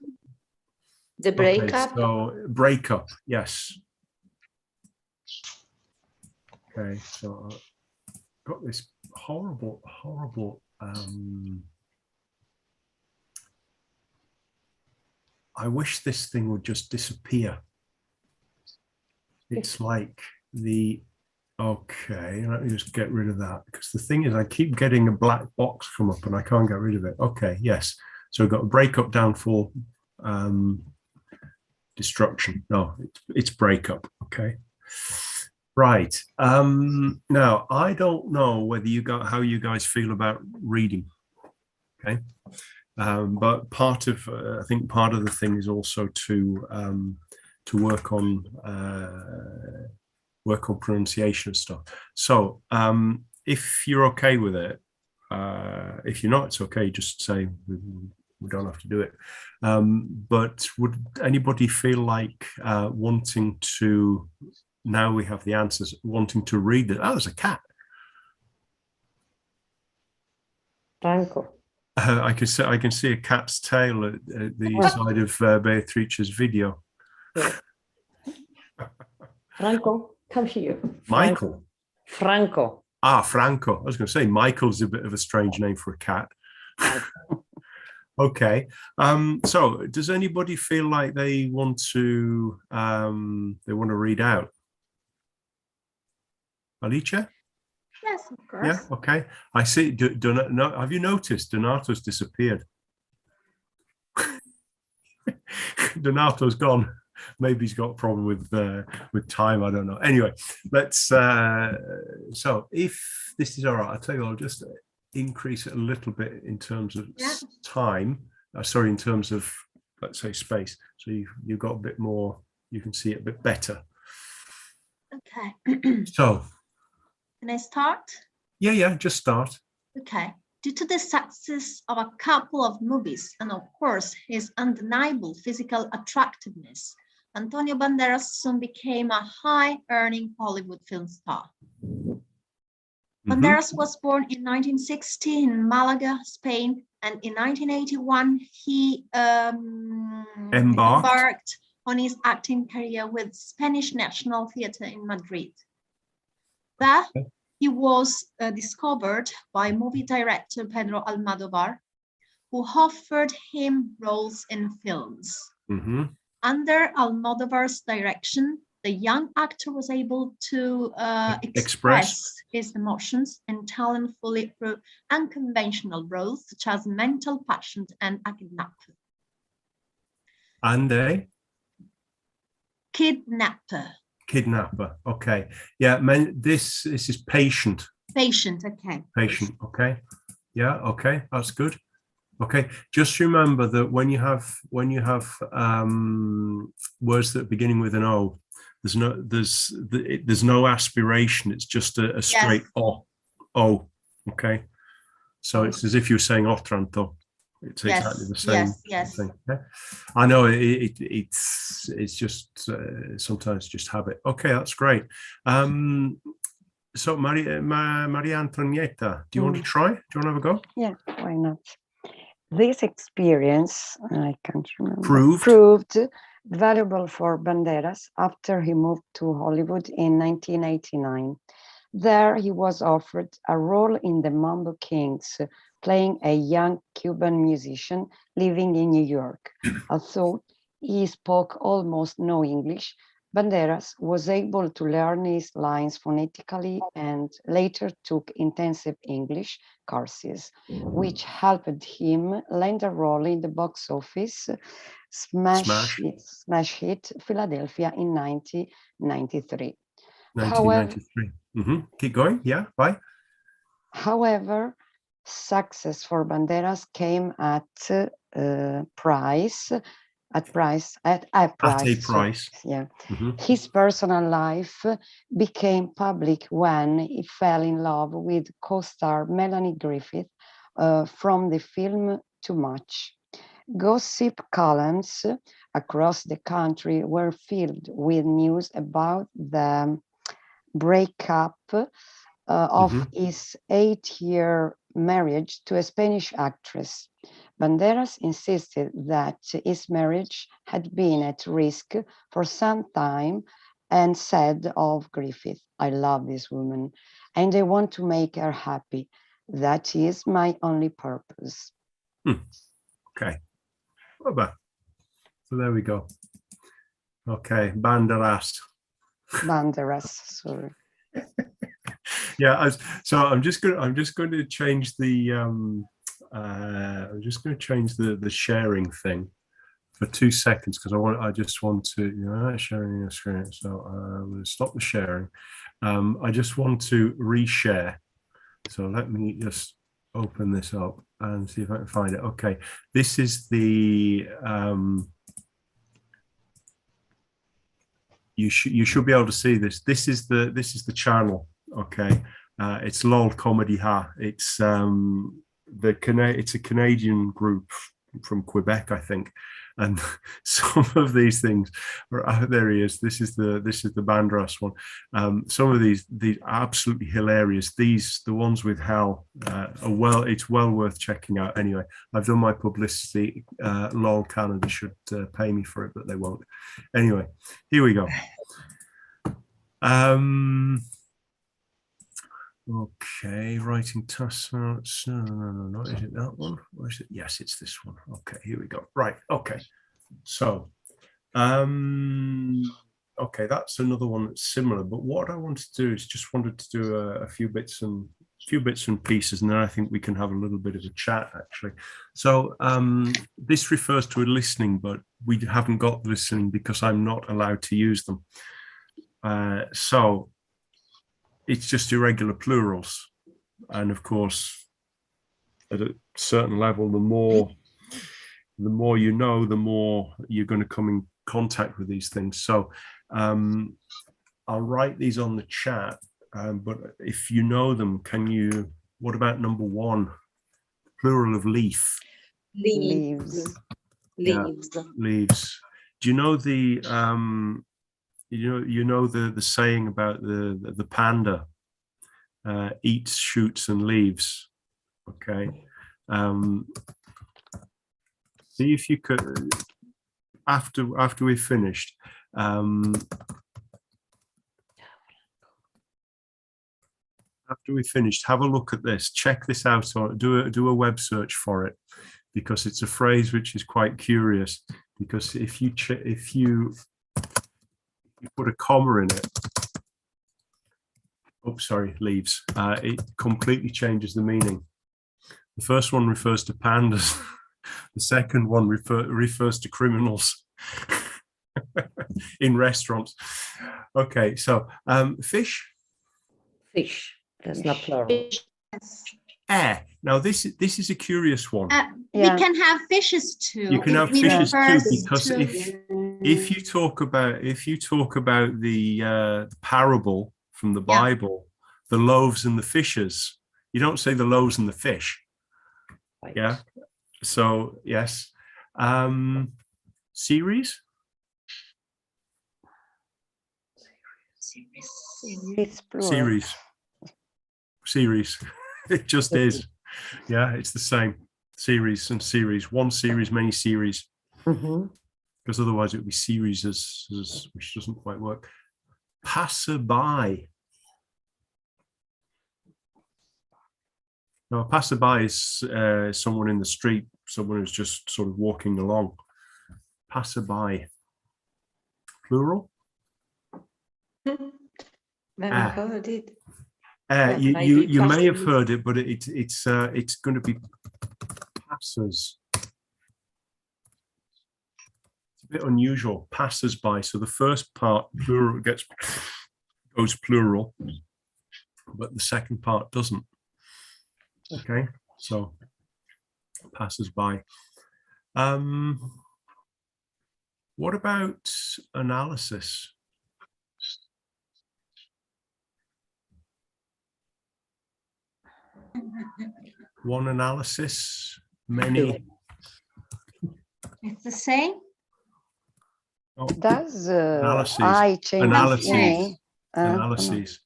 The breakup. Okay, so breakup. Yes. Okay. So I've got this horrible. I wish this thing would just disappear. It's like okay, let me just get rid of that, because the thing is I keep getting a black box come up and I can't get rid of it. Okay, yes. So we've got a breakup down for destruction. No, it's breakup. Okay. Right. Now I don't know whether how you guys feel about reading. Okay. But part of I think part of the thing is also to work on pronunciation and stuff. So if you're okay with it, if you're not, it's okay. Just say we don't have to do it. But would anybody feel like wanting to? Now we have the answers. Wanting to read it. Oh, there's a cat. Franco. I can see a cat's tail at the side of Beatrice's video. Yeah. Franco, come here. Michael. Franco. Ah, Franco. I was going to say Michael's a bit of a strange name for a cat. Okay. So does anybody feel like they want to read out? Alicia? Yes, of course. Yeah, okay. I see. No, have you noticed Donato's disappeared? Donato's gone. Maybe he's got a problem with time. I don't know. Anyway, let's. So if this is all right, I'll tell you, I'll just increase it a little bit in terms of time. Sorry, in terms of, let's say, space. So you've got a bit more. You can see it a bit better. Okay. So. Can I start? Yeah, just start. Okay. Due to the success of a couple of movies and of course his undeniable physical attractiveness, Antonio Banderas soon became a high-earning Hollywood film star. Banderas was born in 1960 in Malaga, Spain, and in 1981 he embarked on his acting career with Spanish National Theatre in Madrid. There, he was discovered by movie director Pedro Almodóvar, who offered him roles in films. Under Almodóvar's direction, the young actor was able to express his emotions and talent fully through unconventional roles such as mental patient and a kidnapper. And a kidnapper. Kidnapper. Okay. Yeah. This is patient. Patient. Okay. Patient. Okay. Yeah. Okay. That's good. Okay. Just remember that when you have words that are beginning with an O, there's no aspiration. It's just a straight O. Okay. So it's as if you're saying Otranto. It's exactly the same thing. Okay? I know it's just sometimes just habit. Okay, that's great. So Maria Antonietta, do you want to try? Do you want to have a go? Yeah, why not? This experience, I can't remember, proved valuable for Banderas after he moved to Hollywood in 1989. There he was offered a role in the Mambo Kings, playing a young Cuban musician living in New York. Although he spoke almost no English, Banderas was able to learn his lines phonetically and later took intensive English courses, which helped him land a role in the box office smash hit Philadelphia in 1993. 1993. Keep going. Yeah, bye. However, success for Banderas came at a price. Yeah. His personal life became public when he fell in love with co-star Melanie Griffith from the film Too Much. Gossip columns across the country were filled with news about the breakup of his 8-year marriage to a Spanish actress. Banderas insisted that his marriage had been at risk for some time and said of Griffith, "I love this woman and I want to make her happy. That is my only purpose." Okay. So there we go. Okay, Banderas. Sorry. Yeah, so I'm just going to change the the sharing thing for 2 seconds because I just want to sharing the screen. So I'm going to stop the sharing. I just want to reshare. So let me just open this up and see if I can find it. Okay, this is the you should be able to see this. This is the channel. Okay, it's LOL Comedy Ha. It's it's a Canadian group from Quebec, I think, and some of these things are, there he is. This is the Banderas one. Some of these are absolutely hilarious. The ones with Hal are it's well worth checking out. Anyway, I've done my publicity. LOL Canada should pay me for it, but they won't. Anyway, here we go. Okay, writing tasks. No, is it that one? Or is it? Yes, it's this one. Okay, here we go. Right. Okay. So, okay, that's another one that's similar. But what I wanted to do is just wanted to do a few bits and pieces, and then I think we can have a little bit of a chat actually. So this refers to a listening, but we haven't got listening because I'm not allowed to use them. So it's just irregular plurals, and of course, at a certain level, the more you know, the more you're going to come in contact with these things. So I'll write these on the chat, but if you know them, can you? What about number 1? Plural of leaf. Leaves. Yeah, leaves. Do you know the you know the saying about the panda eats shoots and leaves? Okay. See if you could, after we finished, have a look at this, check this out, or do a web search for it, because it's a phrase which is quite curious. Because if you put a comma in it, oh sorry, leaves, it completely changes the meaning. The first one refers to pandas. The second one refers to criminals in restaurants. Okay, so fish. Fish. That's not plural. Air. Now this is a curious one. We can have fishes too. You can have fishes too, because to... if you talk about the parable from the Bible, the loaves and the fishes, you don't say the loaves and the fish. Right. Yeah. So yes. Series. Series. It just is. Yeah, it's the same. Series and series. One series, many series. Because otherwise it would be series as which doesn't quite work. Passerby. Now, a passerby is someone in the street, someone who's just sort of walking along. Passerby. Plural? Never heard it. You may have heard it, but it's going to be passers. It's a bit unusual. Passers-by. So the first part plural goes plural, but the second part doesn't. Okay, so passers-by. What about analysis? One analysis, many. It's the same. Oh, does analyses. I change Analyses. Analyses.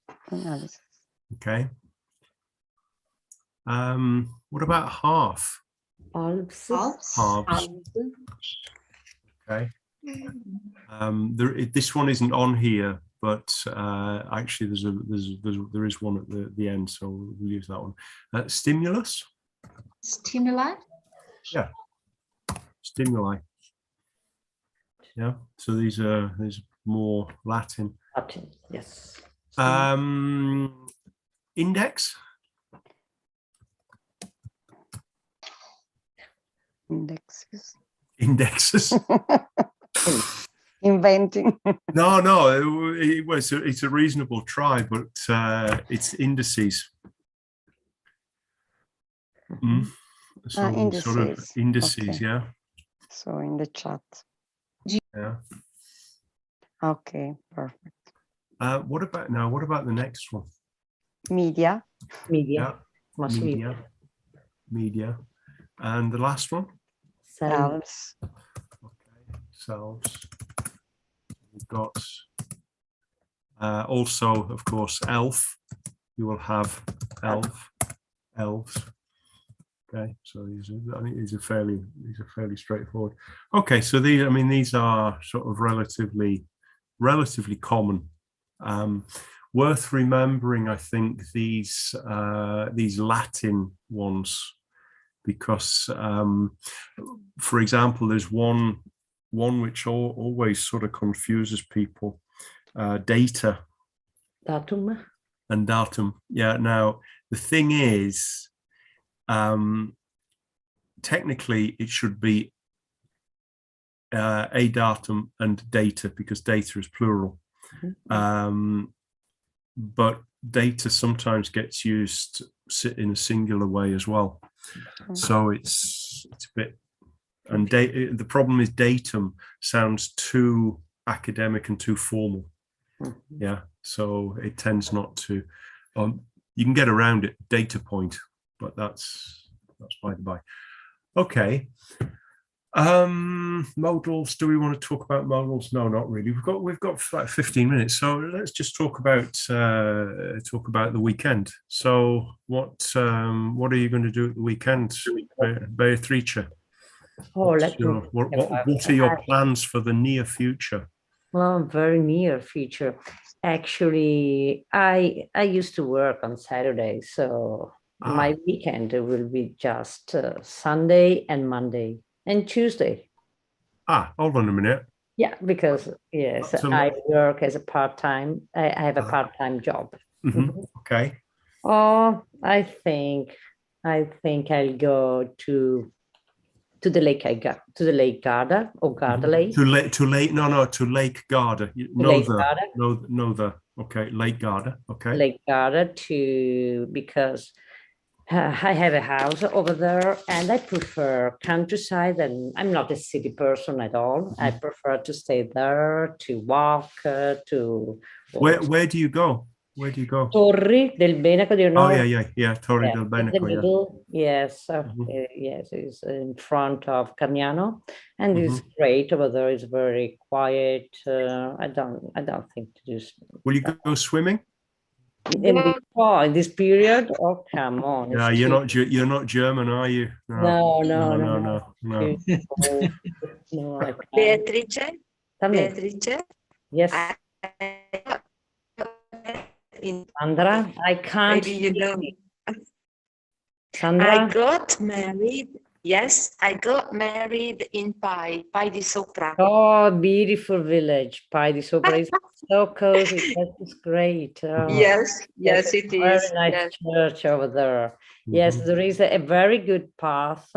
Okay. What about half? Halves. Halves. Okay. This one isn't on here, but actually there is one at the end, so we'll use that one. Stimulus. Stimuli. Yeah. Stimuli. Yeah. So these are more Latin. Latin. Yes. Index. Indexes. Indexes. Inventing. No, it's a reasonable try, but it's indices. So indices. sort of indices, okay. Yeah. So in the chat. Yeah. Okay, perfect. What about the next one? Media. Media. Yeah. Media. Media. And the last one? Selves. Okay, selves. We've got also, of course, elf. You will have elves. Okay, so I think these are fairly straightforward. Okay, so these are sort of relatively common Worth remembering, I think, these Latin ones, because, for example, there's one which always sort of confuses people: data. Datum. And datum. Yeah. Now the thing is, technically, it should be a datum and data, because data is plural. But data sometimes gets used in a singular way as well. So it's a bit, and the problem is datum sounds too academic and too formal. Yeah, so it tends not to. You can get around it, data point, but that's by the by. Okay. Modals. Do we want to talk about modals? No, not really. We've got like 15 minutes, so let's just talk about the weekend. So what are you going to do at the weekend, Beatrice? Oh, what are your plans for the near future? Well, very near future. Actually, I used to work on Saturday, so my weekend will be just Sunday and Monday and Tuesday. Hold on a minute. Yeah, because yes, I work as a part-time. I have a part-time job. Okay. Oh, I think I'll go to the Lake Garda or Garda Lake. To Lake Garda. Okay, Lake Garda. Okay. Lake Garda because I have a house over there, and I prefer countryside, and I'm not a city person at all. I prefer to stay there, to walk, to... Where do you go? Where do you go? Torri del Benaco, do you know? Oh, yeah. Torri del Benaco, Yes, yes, it's in front of Carniano, and it's great over there. It's very quiet. I don't think to do. Will you go swimming? In this period? Oh, come on! Yeah, you're not German, are you? No. No. Beatrice. Yes. Sandra, I can't. Maybe you know. Sandra? I got married. Yes, I got married in Pai di Sopra. Oh, beautiful village. Pai di Sopra is so cozy. That's great. Oh, yes, it is. Very nice church over there. Yes, there is a very good path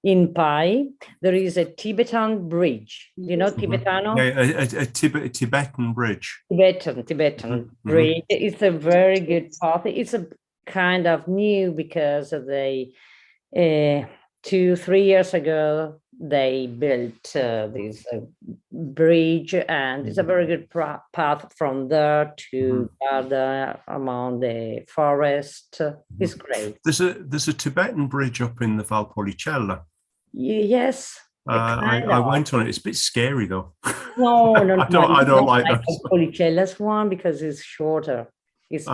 in Pai. There is a Tibetan bridge. Do you know Tibetano? Yeah, a Tibetan bridge. Tibetan bridge. It's a very good path. It's a kind of new because they 2-3 years ago they built this bridge, and it's a very good path from there to Garda among the forest. It's great. There's a Tibetan bridge up in the Valpolicella. Yes. I went on it. It's a bit scary though. No. I don't like that. Valpolicella's one because it's shorter. It's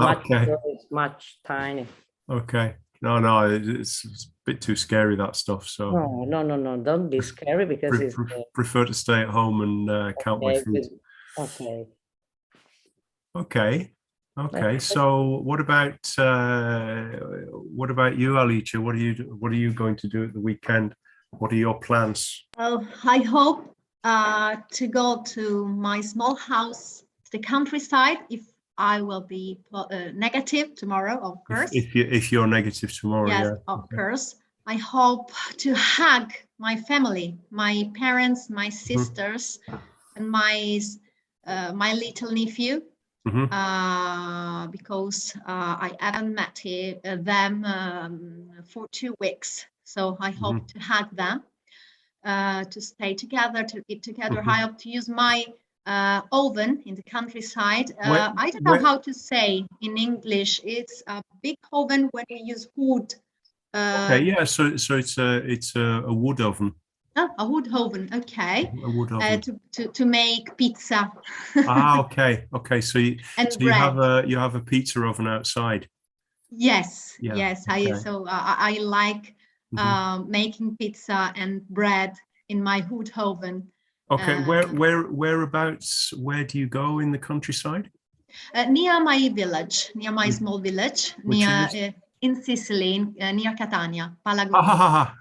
much tiny. Okay. No, it's a bit too scary, that stuff. So no, don't be scary because it's prefer to stay at home and count my food. Okay. So what about you, Alicia? What are you going to do at the weekend? What are your plans? Oh, I hope to go to my small house to the countryside if I will be negative tomorrow, of course. If you're negative tomorrow, yes, of course. I hope to hug my family, my parents, my sisters, and my little nephew, because I haven't met them for 2 weeks. So I hope to hug them, to stay together, to eat together. I hope to use my oven in the countryside. I don't know how to say in English. It's a big oven when we use wood. Okay, yeah. So it's a wood oven. Oh, a wood oven. Okay. A wood oven. To make pizza. Okay. So you have a pizza oven outside. Yes. Okay. I like making pizza and bread in my wood oven. Okay, whereabouts? Where do you go in the countryside? Near my village, near my small village, Which near in Sicily, near Catania, Palagonia.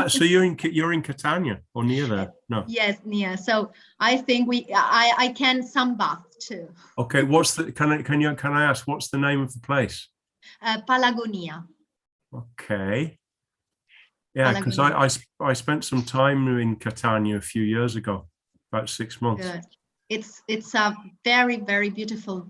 So you're in Catania or near there? No. Yes, near. So I think I can sunbath too. Okay, can I ask what's the name of the place? Palagonia. Okay. Yeah, because I spent some time in Catania a few years ago, about 6 months. It's a very, very beautiful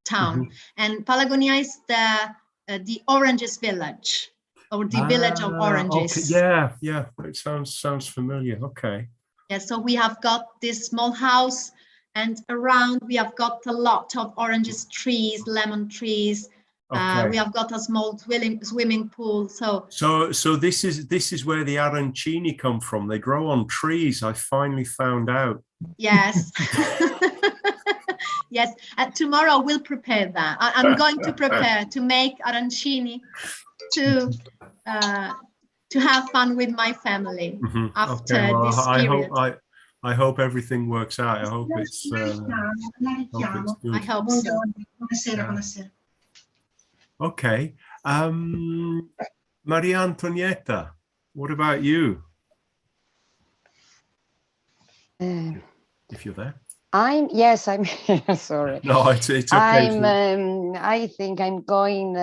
town, and Palagonia is the oranges village, or the village of oranges. Okay. Yeah, it sounds familiar. Okay. Yeah, so we have got this small house, and around we have got a lot of oranges trees, lemon trees. Okay. We have got a small swimming pool. So this is where the arancini come from. They grow on trees. I finally found out. Yes. Yes. Tomorrow we'll prepare that. I'm going to prepare to make arancini to have fun with my family after this period. I hope everything works out. I hope it's good. I hope so. Buonasera. Okay. Maria Antonietta, what about you? If you're there. I'm here. Sorry. No, it's okay. I think I'm going.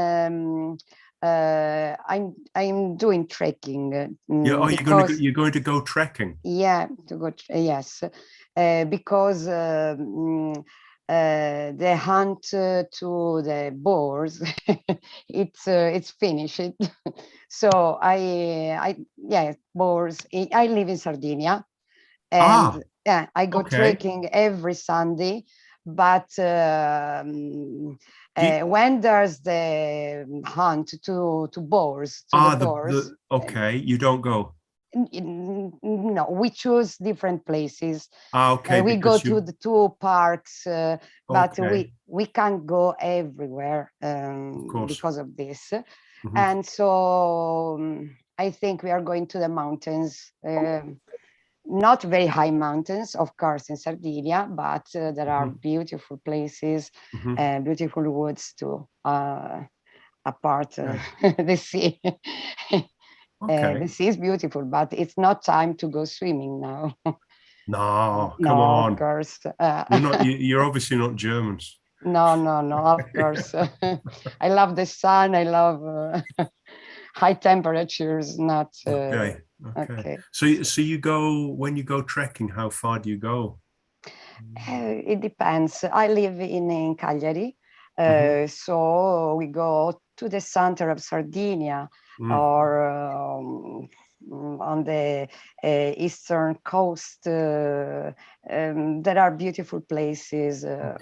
I'm doing trekking. You're going to go trekking. Yeah, to go. Yes, because the hunt to the boars, it's finished. So boars. I live in Sardinia, and I go trekking every Sunday. But when there's the hunt to boars, you don't go. No, we choose different places. Okay. We go to the 2 parks, but we can't go everywhere because of this. And so I think we are going to the mountains, not very high mountains, of course, in Sardinia, but there are beautiful places and beautiful woods too, apart the sea. The sea is beautiful, but it's not time to go swimming now. No, come on. Of course. You're obviously not Germans. No, of course. I love the sun. I love high temperatures. Not okay. So you go, when you go trekking, how far do you go? It depends. I live in Cagliari, so we go to the center of Sardinia or on the eastern coast. There are beautiful places. I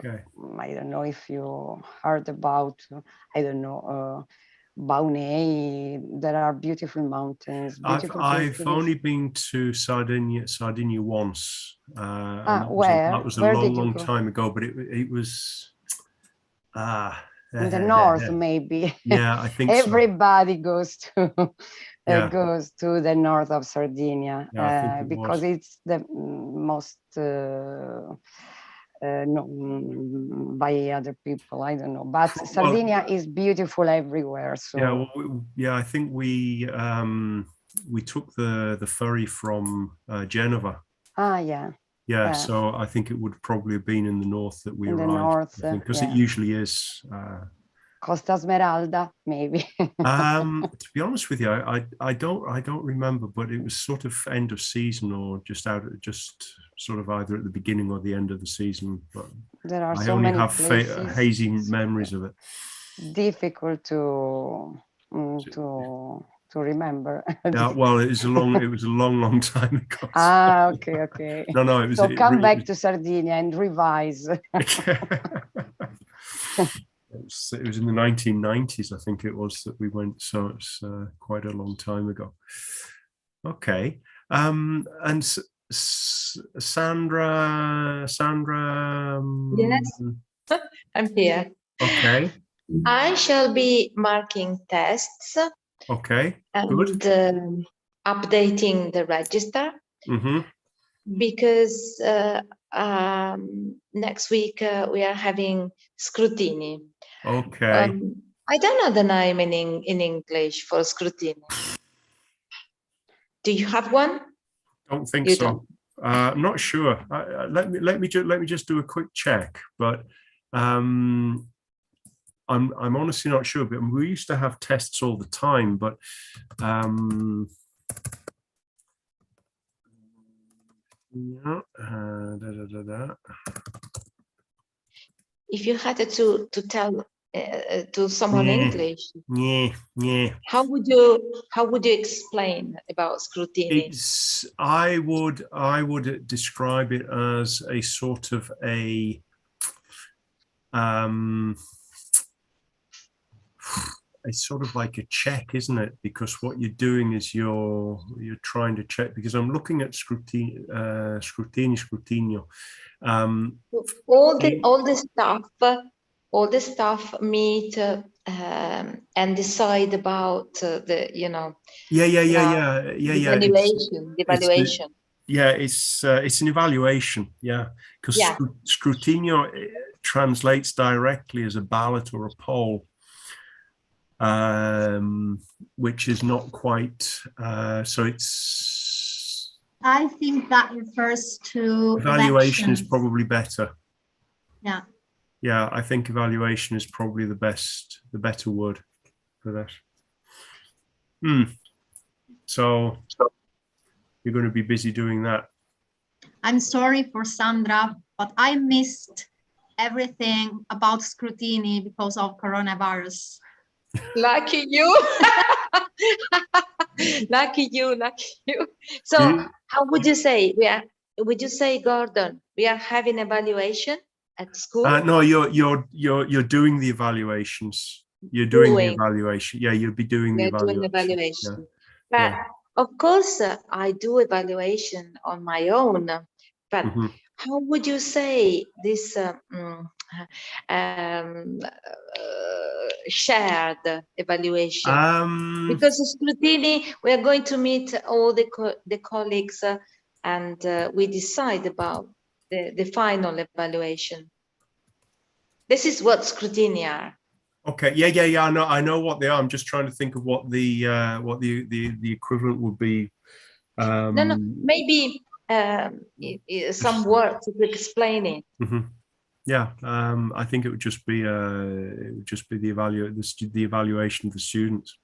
don't know if you heard about, Baunei. There are beautiful mountains. I've only been to Sardinia once. Where? That was a long time ago, but it was in the north, maybe. Yeah, I think everybody goes to goes to the north of Sardinia because it's the most known by other people. I don't know, but Sardinia is beautiful everywhere. So I think we took the ferry from Genova. So I think it would probably have been in the north that we arrived, because it usually is. Costa Smeralda, maybe. To be honest with you, I don't remember, but it was sort of end of season or just sort of either at the beginning or the end of the season. But there are I so only many have places. hazy memories of it. Difficult to remember. Yeah, well, it was a long time ago. Okay. No, it was. So come back to Sardinia and revise. It was in the 1990s, I think it was, that we went. So it's quite a long time ago. Okay, and Sandra. Yes, I'm here. Okay. I shall be marking tests. Okay. And good. Updating the register. because next week we are having scrutiny. Okay. I don't know the name in English for scrutiny. Do you have one? Don't think You so. don't. I'm not sure. Let me just do a quick check. But I'm honestly not sure. But we used to have tests all the time. But yeah, If you had to tell to someone English, yeah. how would you explain about scrutiny? I would describe it as a sort of it's sort of like a check, isn't it? Because what you're doing is you're trying to check. Because I'm looking at scrutinio. All the staff meet and decide about the evaluation. It's an evaluation. Yeah, because scrutinio translates directly as a ballot or a poll. Which is not quite so it's I think that refers to evaluation elections. is probably better. Yeah, I think evaluation is probably the better word for that. So you're going to be busy doing that. I'm sorry for Sandra, but I missed everything about scrutiny because of coronavirus. Lucky you. lucky you. So how would you say would you say, Gordon, we are having evaluation at school? No, you're doing the evaluations. You're doing the evaluation. Yeah, you'll be doing the evaluation. But of course I do evaluation on my own, but how would you say this shared evaluation? Because scrutiny, we are going to meet all the colleagues and we decide about the final evaluation. This is what scrutiny are. Okay. Yeah. I know what they are. I'm just trying to think of what the equivalent would be. No, maybe some words to explain it. Yeah, I think it would just be the evaluation of the students.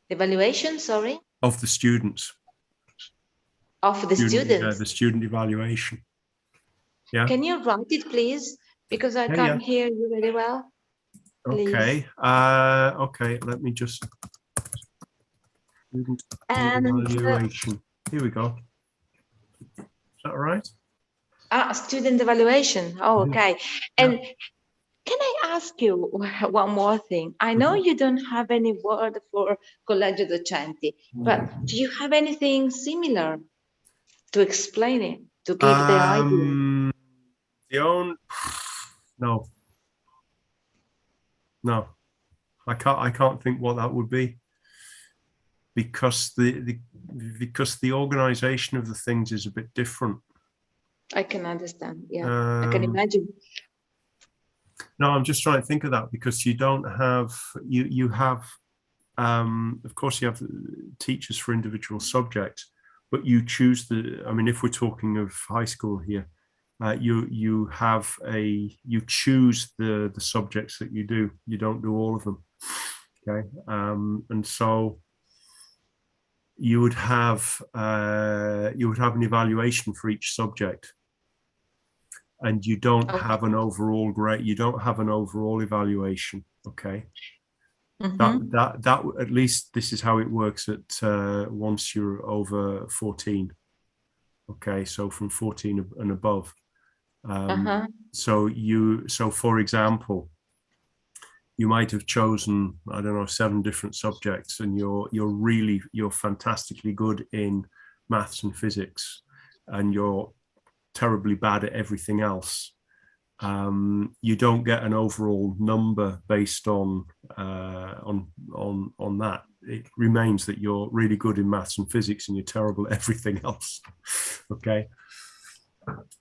Evaluation, sorry. Of the students. Of the students. Yeah, the student evaluation. Yeah. Can you write it, please? Because I can't hear you very well. Please. Okay. Okay. Let me just. Student evaluation. Here we go. Is that all right? Student evaluation. Oh, okay. And can I ask you one more thing? I know you don't have any word for Collegio Docenti, but do you have anything similar to explain it, to give the idea? No, I can't think what that would be, because the organization of the things is a bit different. I can understand. Yeah, I can imagine. No, I'm just trying to think of that, because you don't have you have of course you have teachers for individual subjects, but you choose I mean, if we're talking of high school here, you choose the subjects that you do. You don't do all of them. Okay. And so you would have an evaluation for each subject, and you don't have an overall grade. You don't have an overall evaluation. Okay. That at least this is how it works at once you're over 14. Okay, so from 14 and above. So for example, you might have chosen, I don't know, 7 different subjects, and you're fantastically good in maths and physics, and you're terribly bad at everything else. you don't get an overall number based on that. It remains that you're really good in maths and physics and you're terrible at everything else. Okay,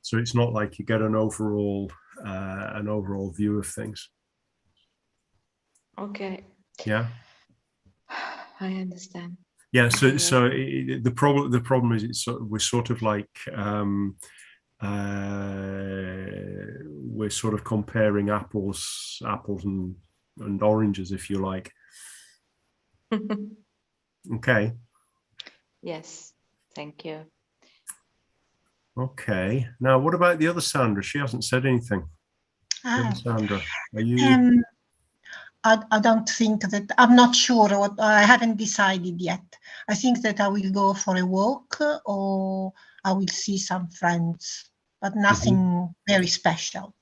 so it's not like you get an overall view of things. Okay. Yeah, I understand. yeah. So the problem is we're sort of like we're sort of comparing apples and oranges, if you like. Okay. Yes, thank you. Okay. Now, what about the other Sandra? She hasn't said anything. The other Sandra, are you? I don't think that, I'm not sure what, I haven't decided yet. I think that I will go for a walk or I will see some friends, but nothing very special.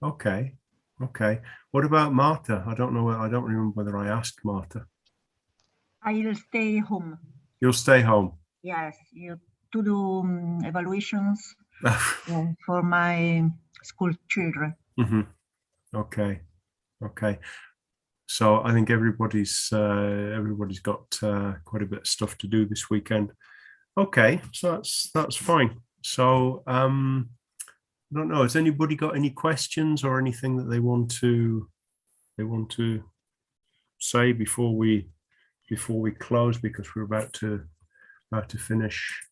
Okay. Okay. What about Marta? I don't know. I don't remember whether I asked Marta. I'll stay home. You'll stay home? Yes, to do evaluations for my school children. Okay. Okay. So I think everybody's got quite a bit of stuff to do this weekend. Okay, so that's fine. So I don't know. Has anybody got any questions or anything that they want to say before we close, because we're about to finish?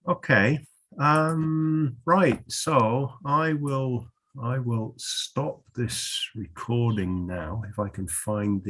Okay. Right. So I will stop this recording now if I can find